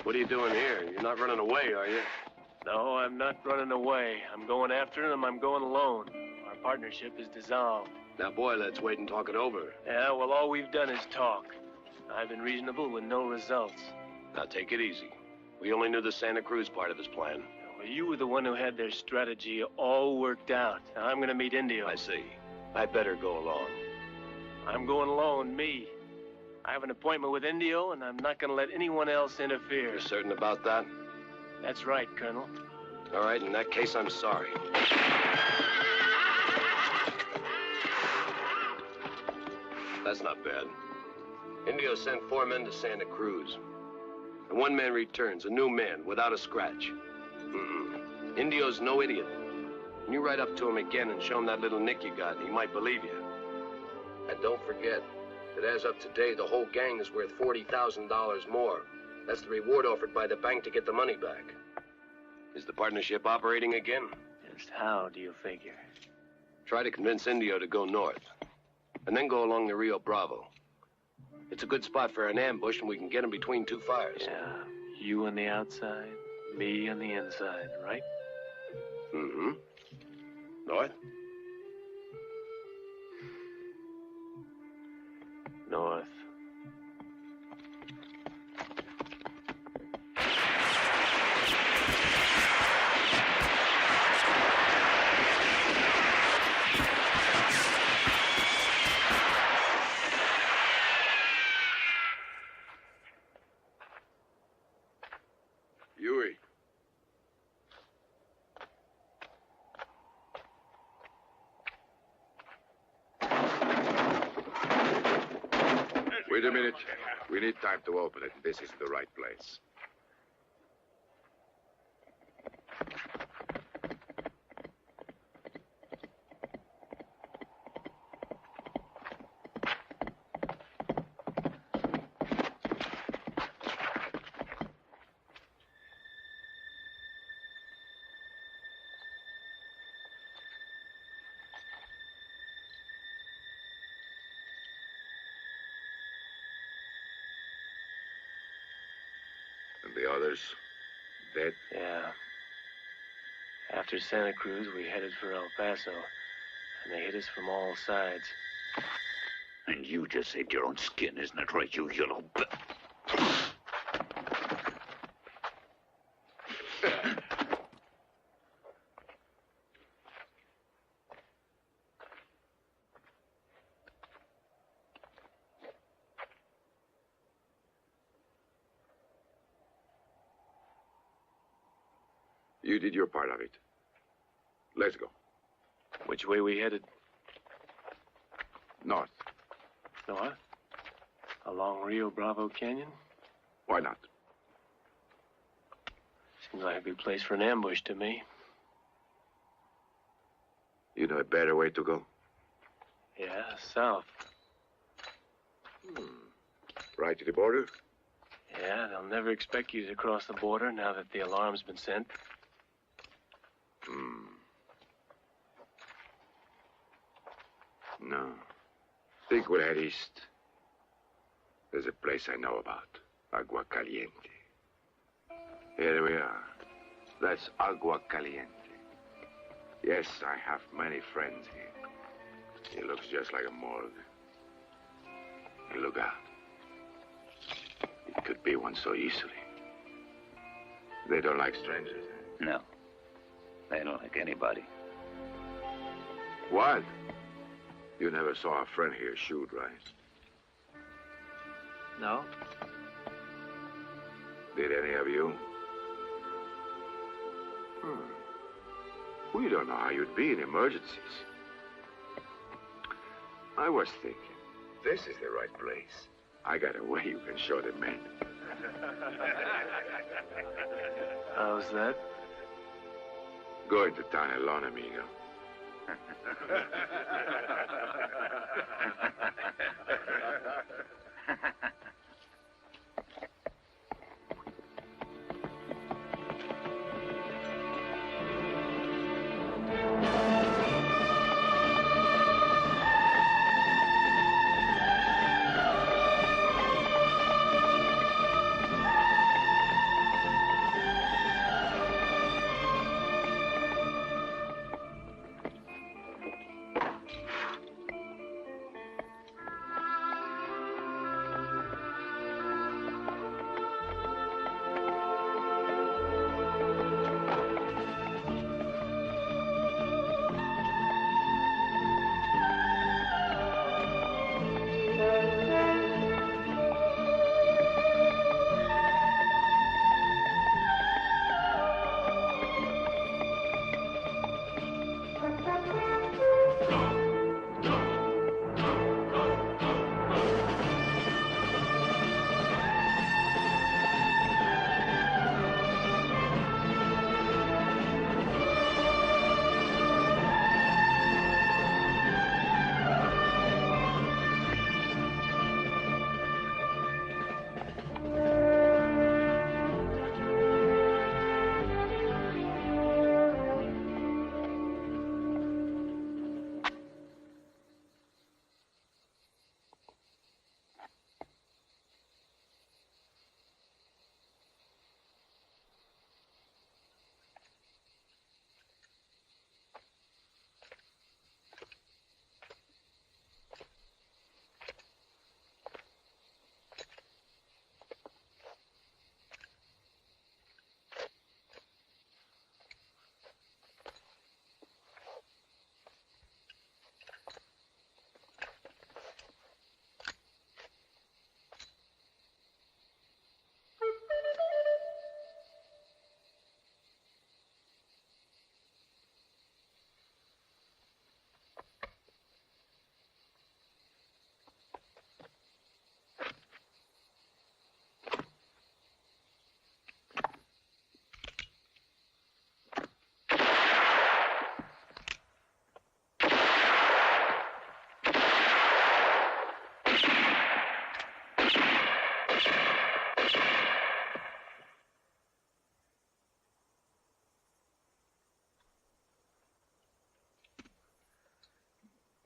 What are you doing here? You're not running away, are you? No, I'm not running away. I'm going after him. I'm going alone. Our partnership is dissolved. Now, boy, let's wait and talk it over. Yeah, well, all we've done is talk. I've been reasonable with no results. Now, take it easy. We only knew the Santa Cruz part of his plan. Well, you were the one who had their strategy all worked out. Now, I'm going to meet Indio. I see. I better go along. I'm going alone, me. I have an appointment with Indio, and I'm not going to let anyone else interfere. You're certain about that? That's right, Colonel. All right, in that case, I'm sorry. That's not bad. Indio sent 4 men to Santa Cruz. And 1 man returns, a new man, without a scratch. Indio's no idiot. When you ride up to him again and show him that little nick you got, he might believe you. And don't forget that as of today, the whole gang is worth $40,000 more. That's the reward offered by the bank to get the money back. Is the partnership operating again? Just how do you figure? Try to convince Indio to go north, and then go along the Rio Bravo. It's a good spot for an ambush, and we can get him between 2 fires. Yeah, you on the outside, me on the inside, right? Mm-hmm. North? North. Huey. Wait a minute. We need time to open it. This isn't the right place. And the others dead? Yeah. After Santa Cruz, we headed for El Paso, and they hit us from all sides. And you just saved your own skin, isn't it right, you yellow... You did your part of it. Let's go. Which way we headed? North. North? Along Rio Bravo Canyon? Why not? Seems like a good place for an ambush to me. You know a better way to go? Yeah, south. Right to the border? Yeah, they'll never expect you to cross the border now that the alarm's been sent. No. Think we'll head east. There's a place I know about. Agua Caliente. Here we are. That's Agua Caliente. Yes, I have many friends here. It looks just like a morgue. And look out. It could be one so easily. They don't like strangers. No. They don't like anybody. What? You never saw a friend here shoot, right? No. Did any of you? We don't know how you'd be in emergencies. I was thinking, this is the right place. I got a way you can show the men. How's that? Go into town alone, amigo.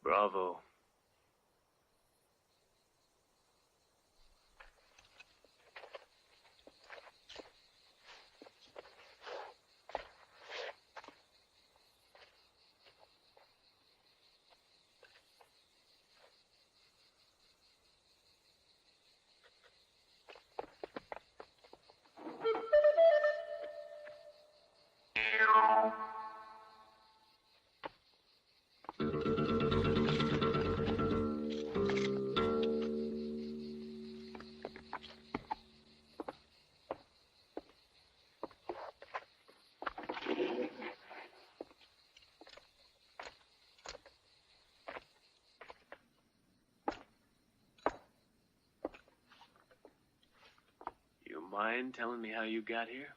Bravo. Mind telling me how you got here?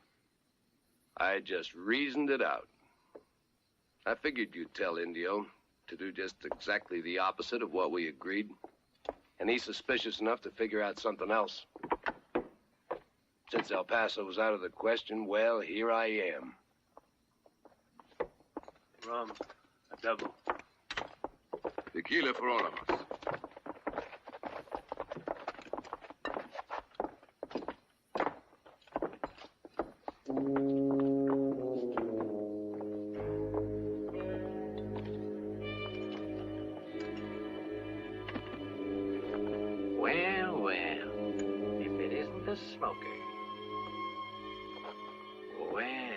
I just reasoned it out. I figured you'd tell Indio to do just exactly the opposite of what we agreed. And he's suspicious enough to figure out something else. Since El Paso was out of the question, well, here I am. Rum, a double. Tequila for all of us. Well, well, if it isn't the smoker. Well.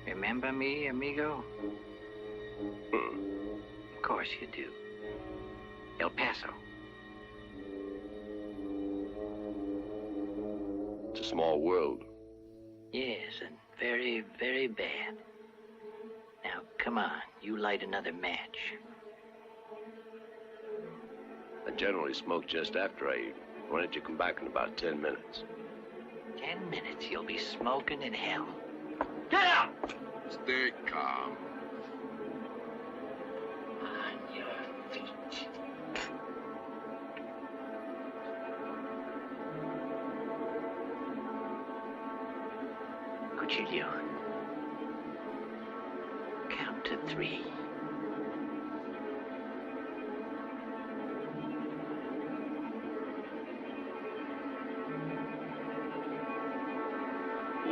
Remember me, amigo? Of course you do. El Paso. It's a small world. Yes, and very, very bad. Now, come on. You light another match. I generally smoke just after I eat. Why don't you come back in about 10 minutes? 10 minutes, you'll be smoking in hell. Get out! Stay calm. On your feet. Cuchillo. Count to 3.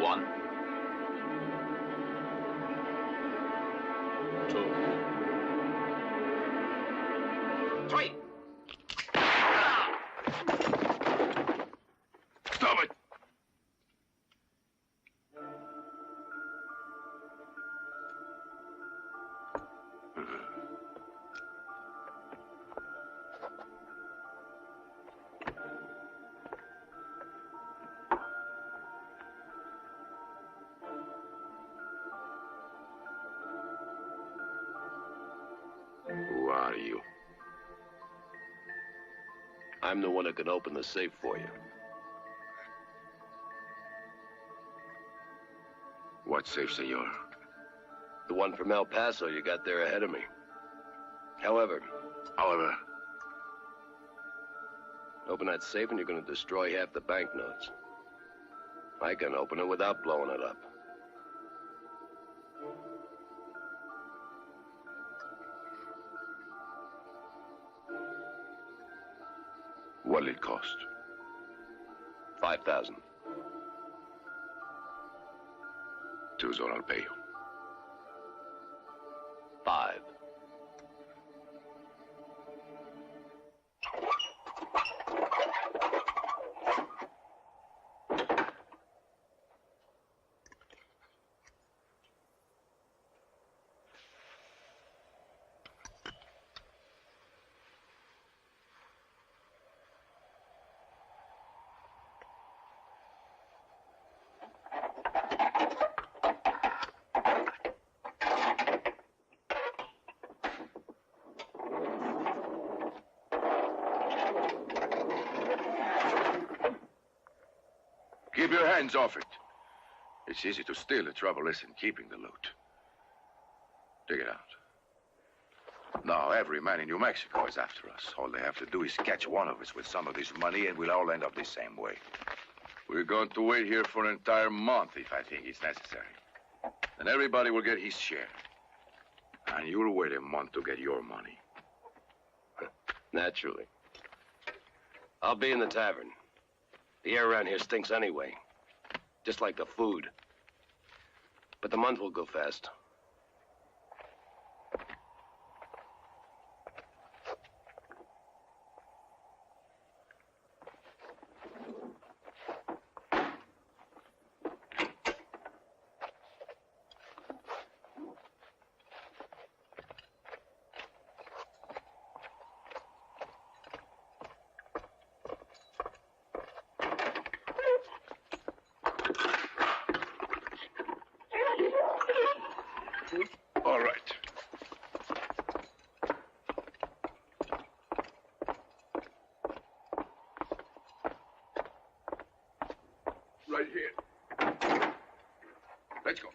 One. 2. 3. Stop it! Who are you? I'm the one who can open the safe for you. What safe, senor? The one from El Paso you got there ahead of me. However, open that safe and you're going to destroy half the banknotes. I can open it without blowing it up. What'll it cost? 5,000. Tuzo, I'll pay you. 5. Keep your hands off it. It's easy to steal. The trouble is in keeping the loot. Take it out. Now, every man in New Mexico is after us. All they have to do is catch one of us with some of this money, and we'll all end up the same way. We're going to wait here for an entire month if I think it's necessary. Then everybody will get his share. And you'll wait a month to get your money. Naturally. I'll be in the tavern. The air around here stinks anyway. Just like the food. But the month will go fast. All right. Right here. Let's go.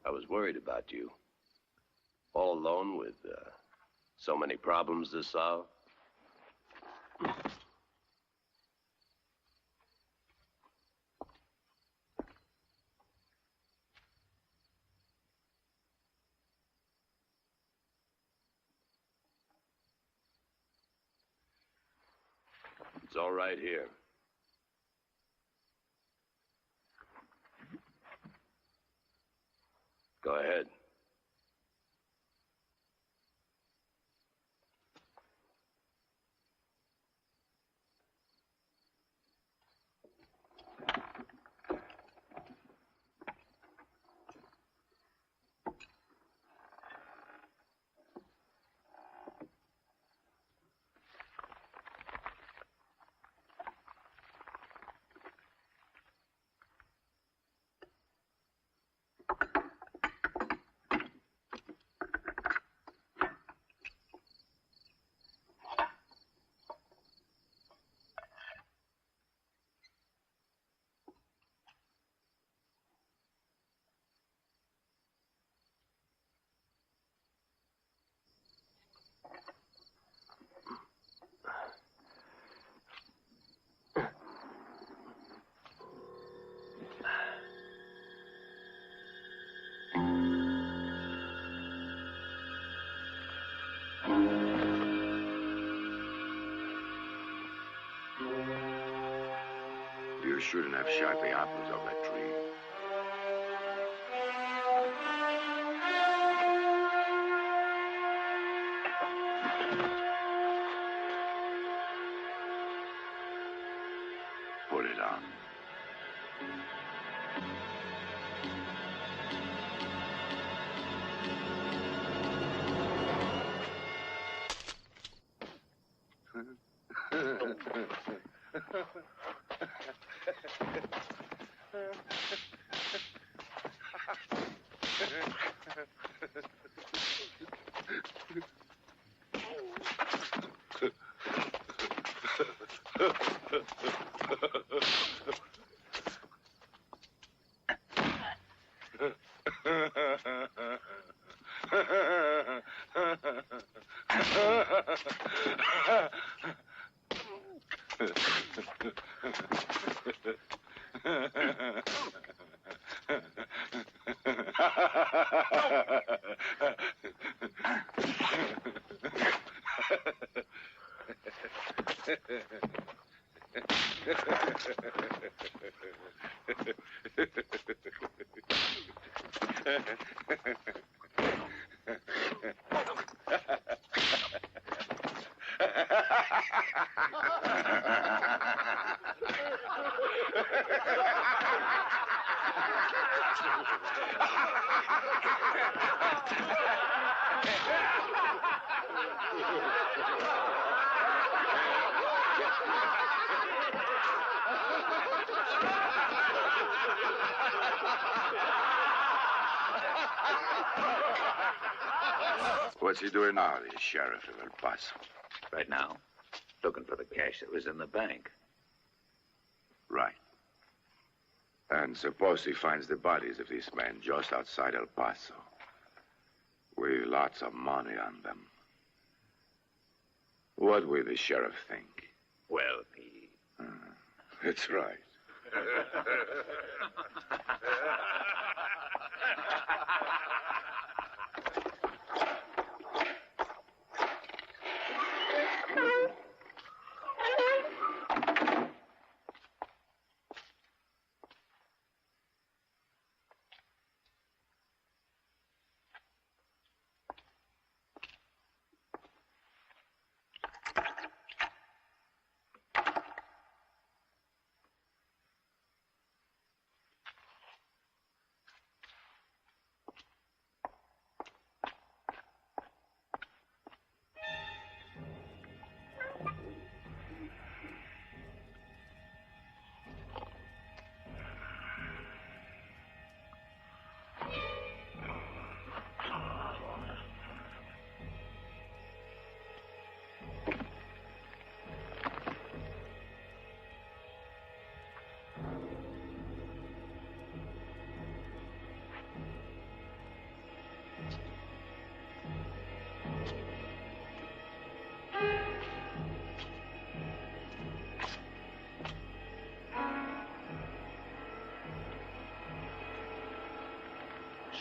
I was worried about you. All alone with so many problems to solve. It's all right here. Go ahead. You shouldn't have shot the apples of that tree. Put it on. What's he doing now, the sheriff of El Paso? Right now, looking for the cash that was in the bank. Right. And suppose he finds the bodies of these men just outside El Paso, with lots of money on them. What will the sheriff think? Well, he... That's right.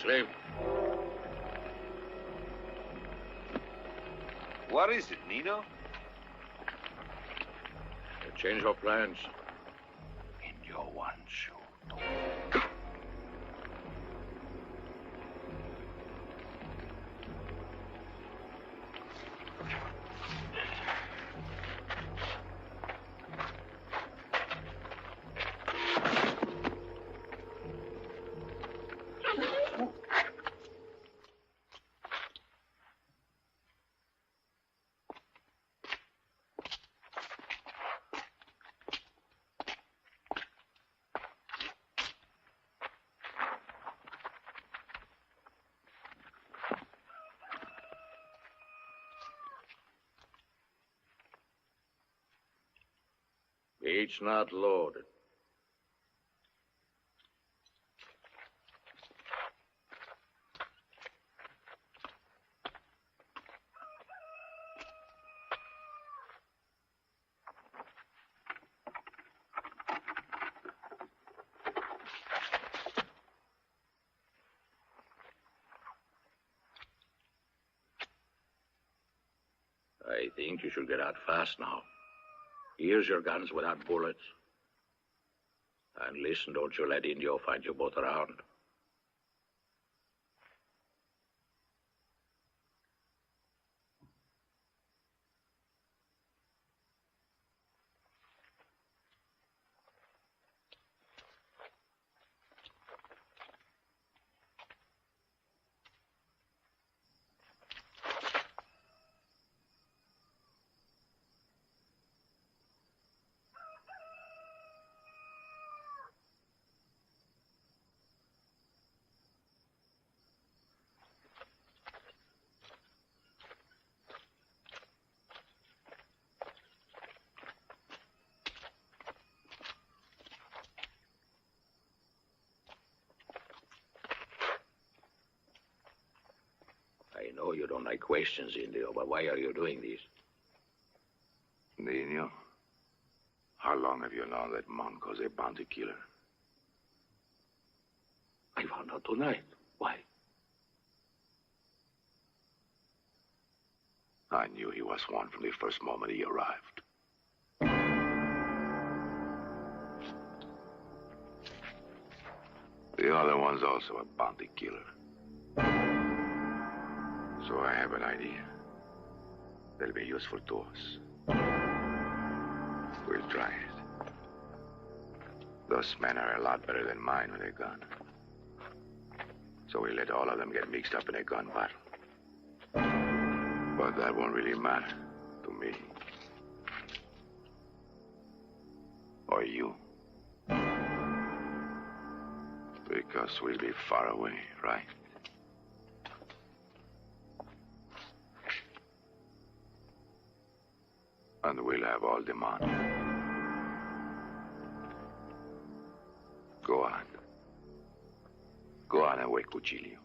Slim. What is it, Nino? Change our plans. In your one shoe. Each not loaded. I think you should get out fast now. Here's your guns without bullets. And listen, don't you let Indio find you both around. I know you don't like questions, Indio, but why are you doing this? Nino, how long have you known that Monco's a bounty killer? I found out tonight. Why? I knew he was one from the first moment he arrived. The other one's also a bounty killer. So I have an idea. That'll be useful to us. We'll try it. Those men are a lot better than mine with a gun. So we let all of them get mixed up in a gun battle. But that won't really matter to me. Or you. Because we'll be far away, right? And we'll have all the money. Go on. Go on and wake Cuchillo.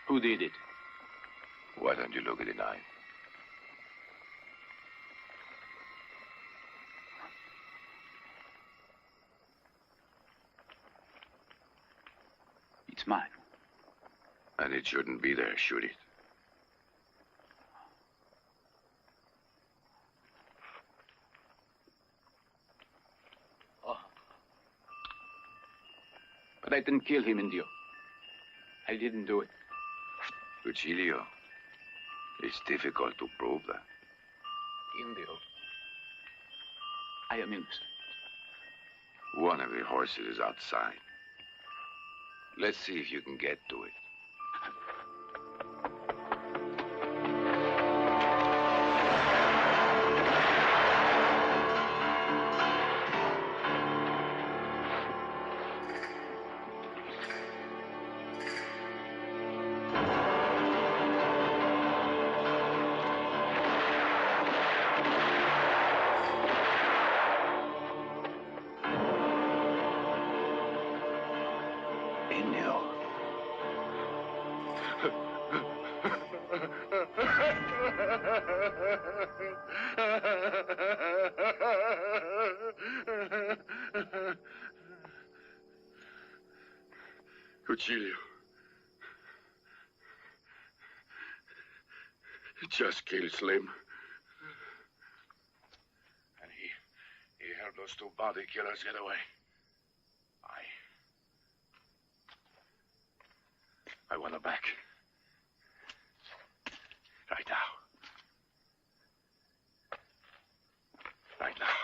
Who did it? Why don't you look at the knife? It's mine. And it shouldn't be there, should it? Oh. But I didn't kill him, Indio. I didn't do it. Cuchillo, it's difficult to prove that. Indio. I am innocent. One of the horses is outside. Let's see if you can get to it. Cuchillo. He just killed Slim. And he helped those two bounty killers get away. I want her back. Right now. Right now.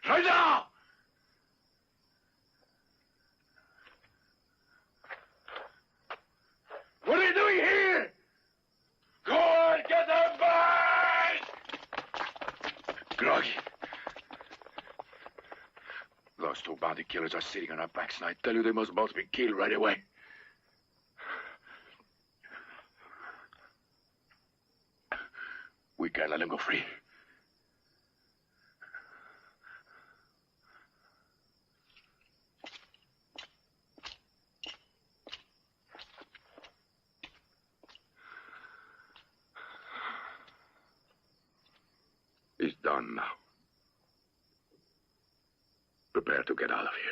Right now! What are you doing here? Go on, get Those two bounty killers are sitting on our backs, and I tell you they must both be killed right away. We can't let them go free. He's done now. Prepare to get out of here.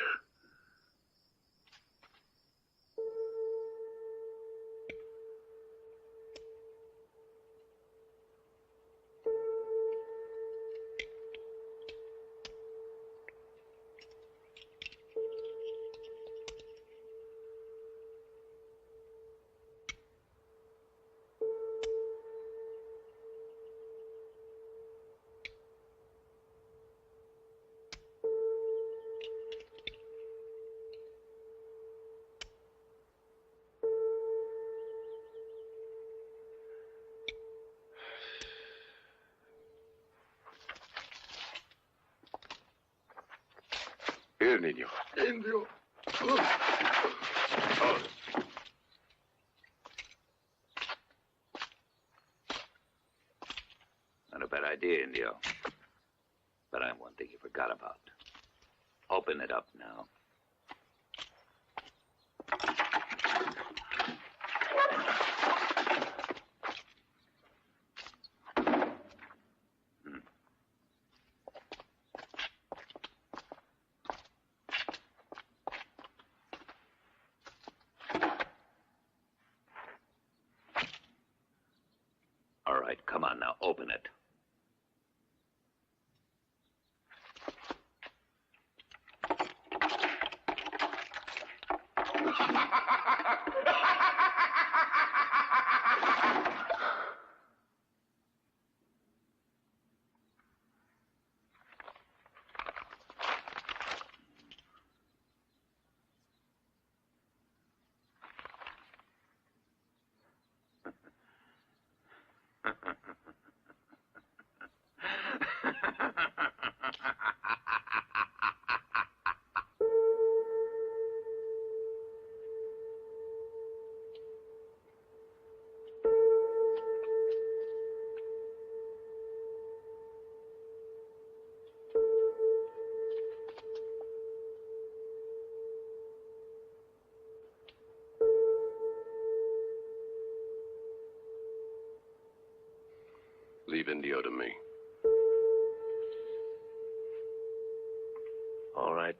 Here, niño. Indio. Not a bad idea, Indio. But I have one thing you forgot about. Open it up now. All right, come on now, open it. Leave Indio to me. All right.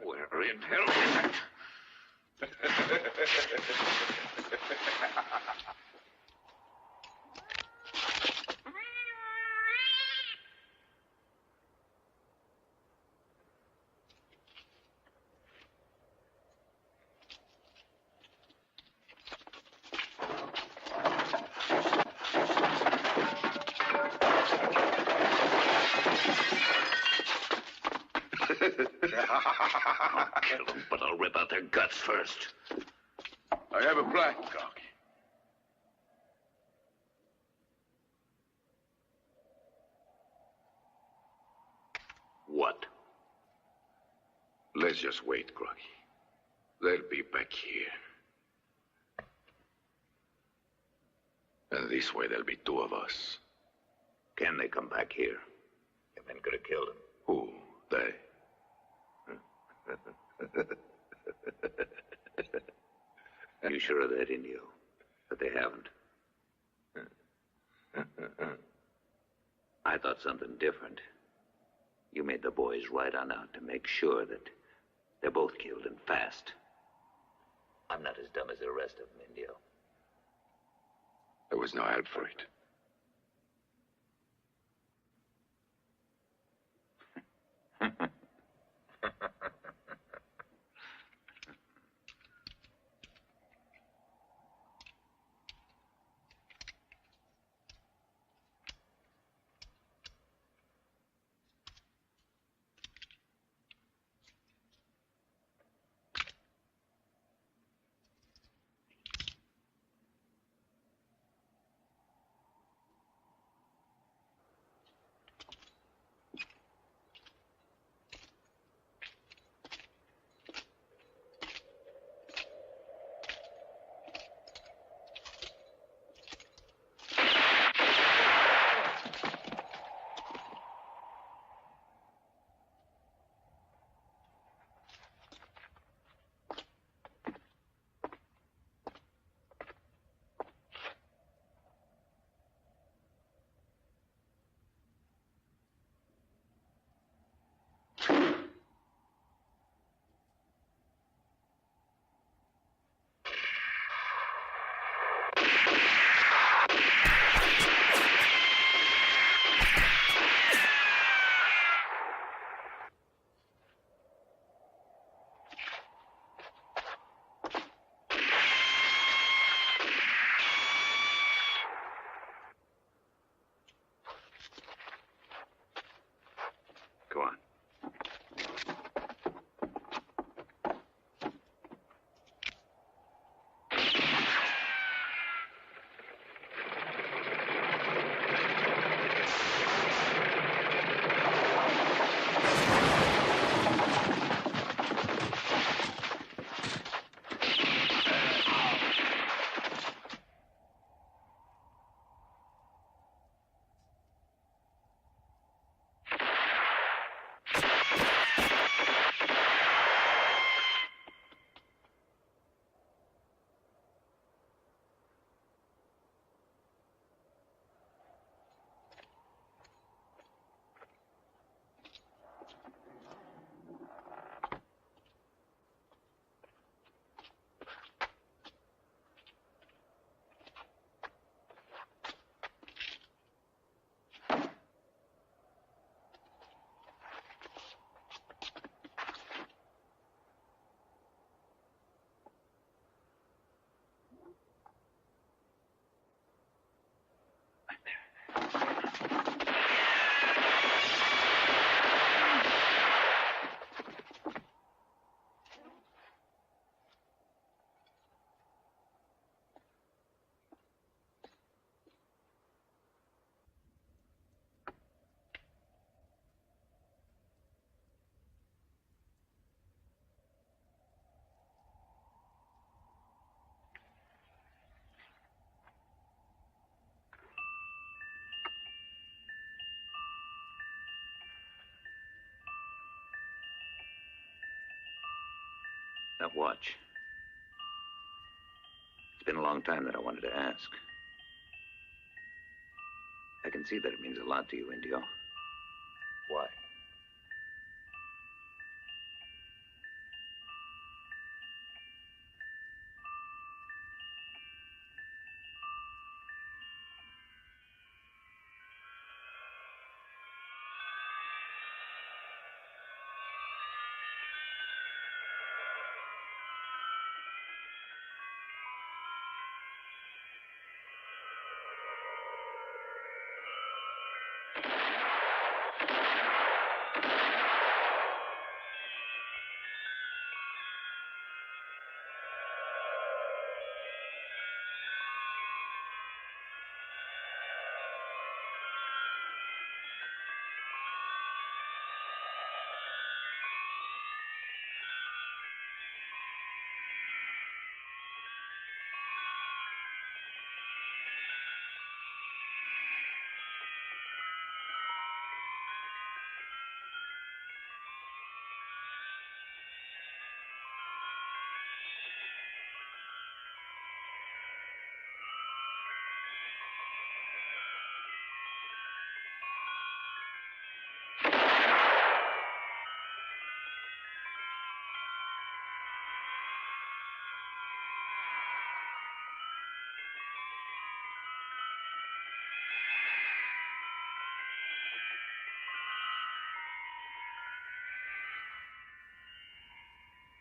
Where in hell is it? I'll kill them, but I'll rip out their guts first. I have a plan, Doc. What? Let's just wait, Groggy. They'll be back here. And this way there'll be two of us. Can they come back here? Your men could have killed him. Who? They? You sure of that, Indio? But they haven't. I thought something different. You made the boys ride on out to make sure that they're both killed and fast. I'm not as dumb as the rest of them, Indio. There was no help for it. watch. It's been a long time that I wanted to ask. I can see that it means a lot to you, Indio. Why?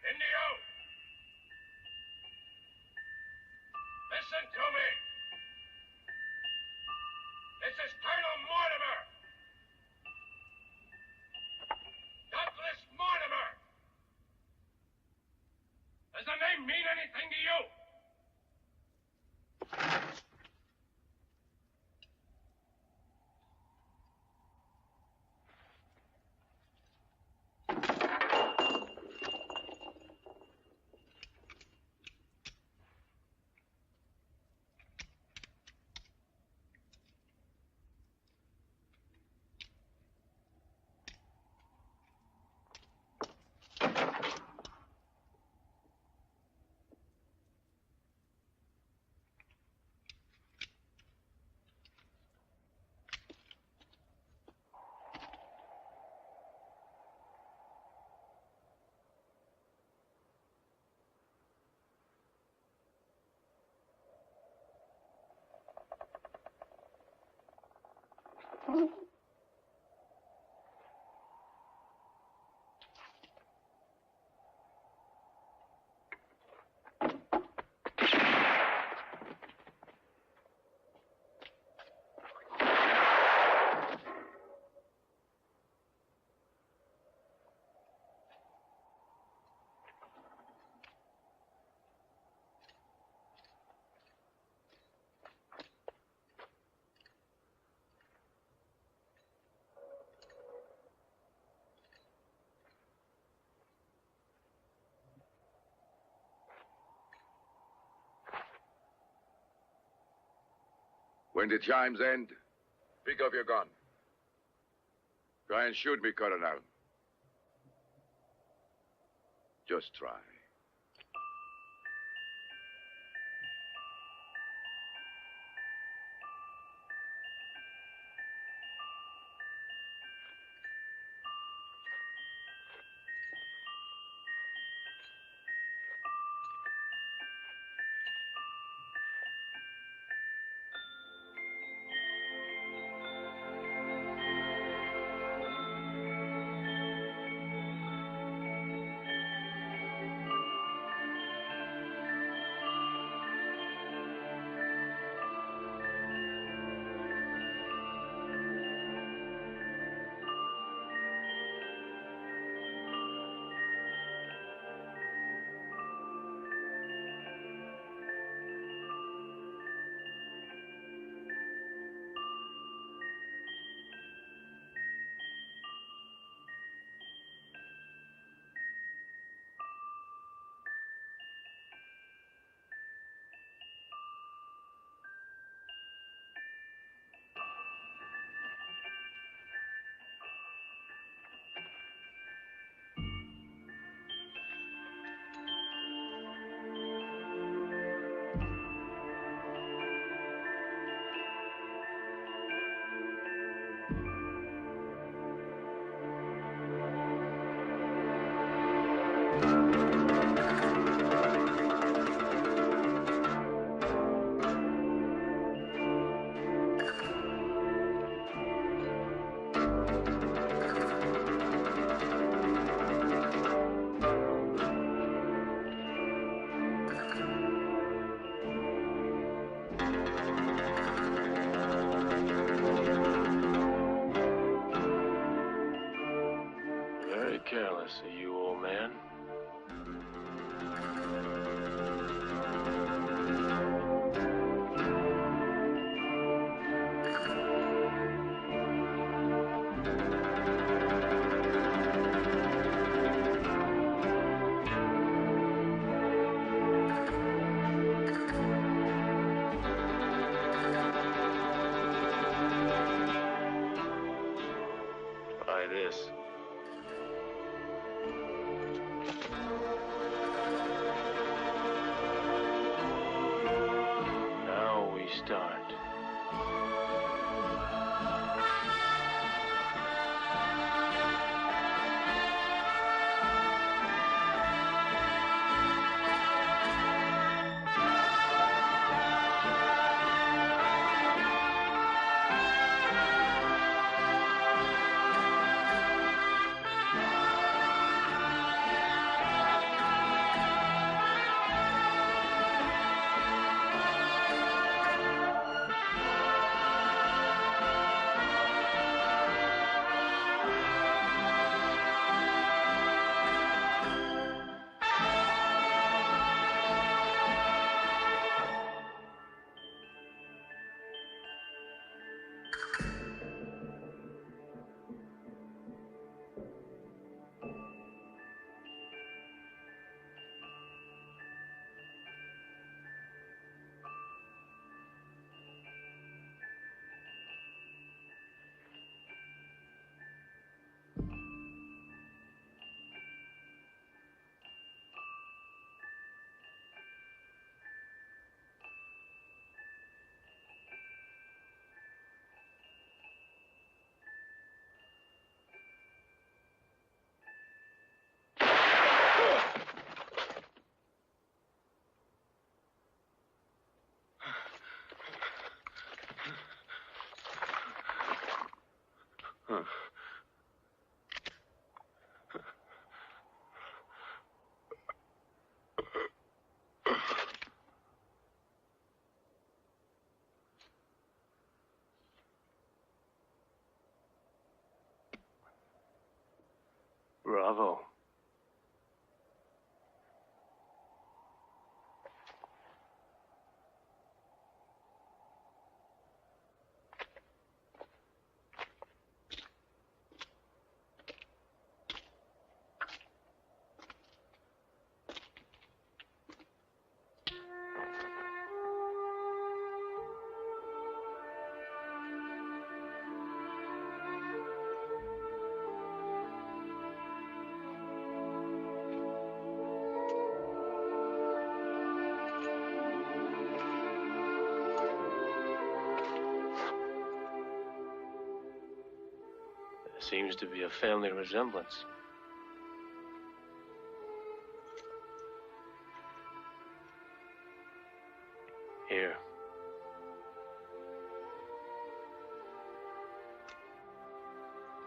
Indio! Listen to me! This is Colonel Mortimer! Douglas Mortimer! Does the name mean anything to you? When the chimes end, pick up your gun. Try and shoot me, Colonel. Just try. Bravo. Seems to be a family resemblance. Here.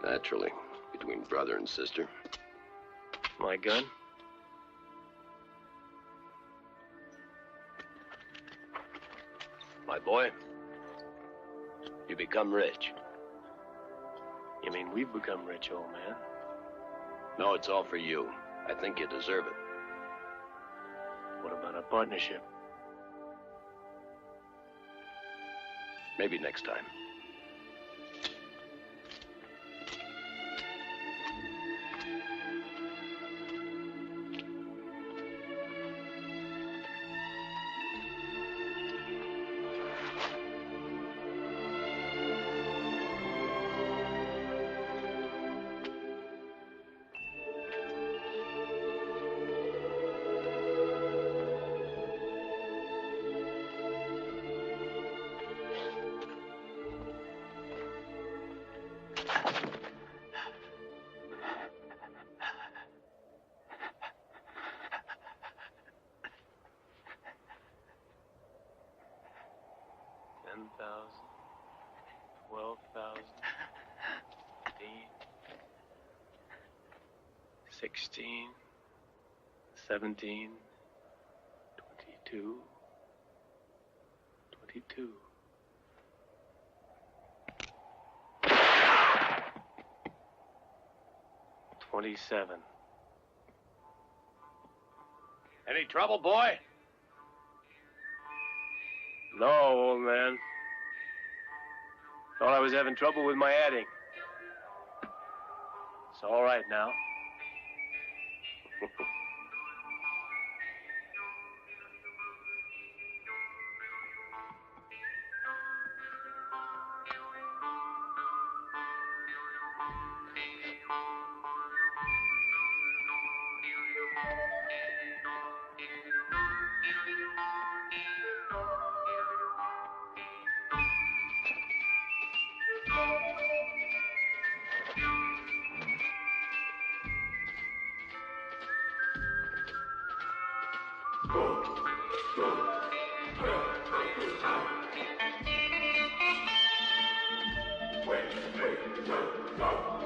Naturally, between brother and sister. My gun? My boy, you become rich. You mean we've become rich, old man? No, it's all for you. I think you deserve it. What about a partnership? Maybe next time. $10,000, $12,000, $15,000, $16,000, $17,000, $22,000, $22,000. $27,000. Any trouble, boy? No, old man. Thought I was having trouble with my adding. It's all right now. Wait.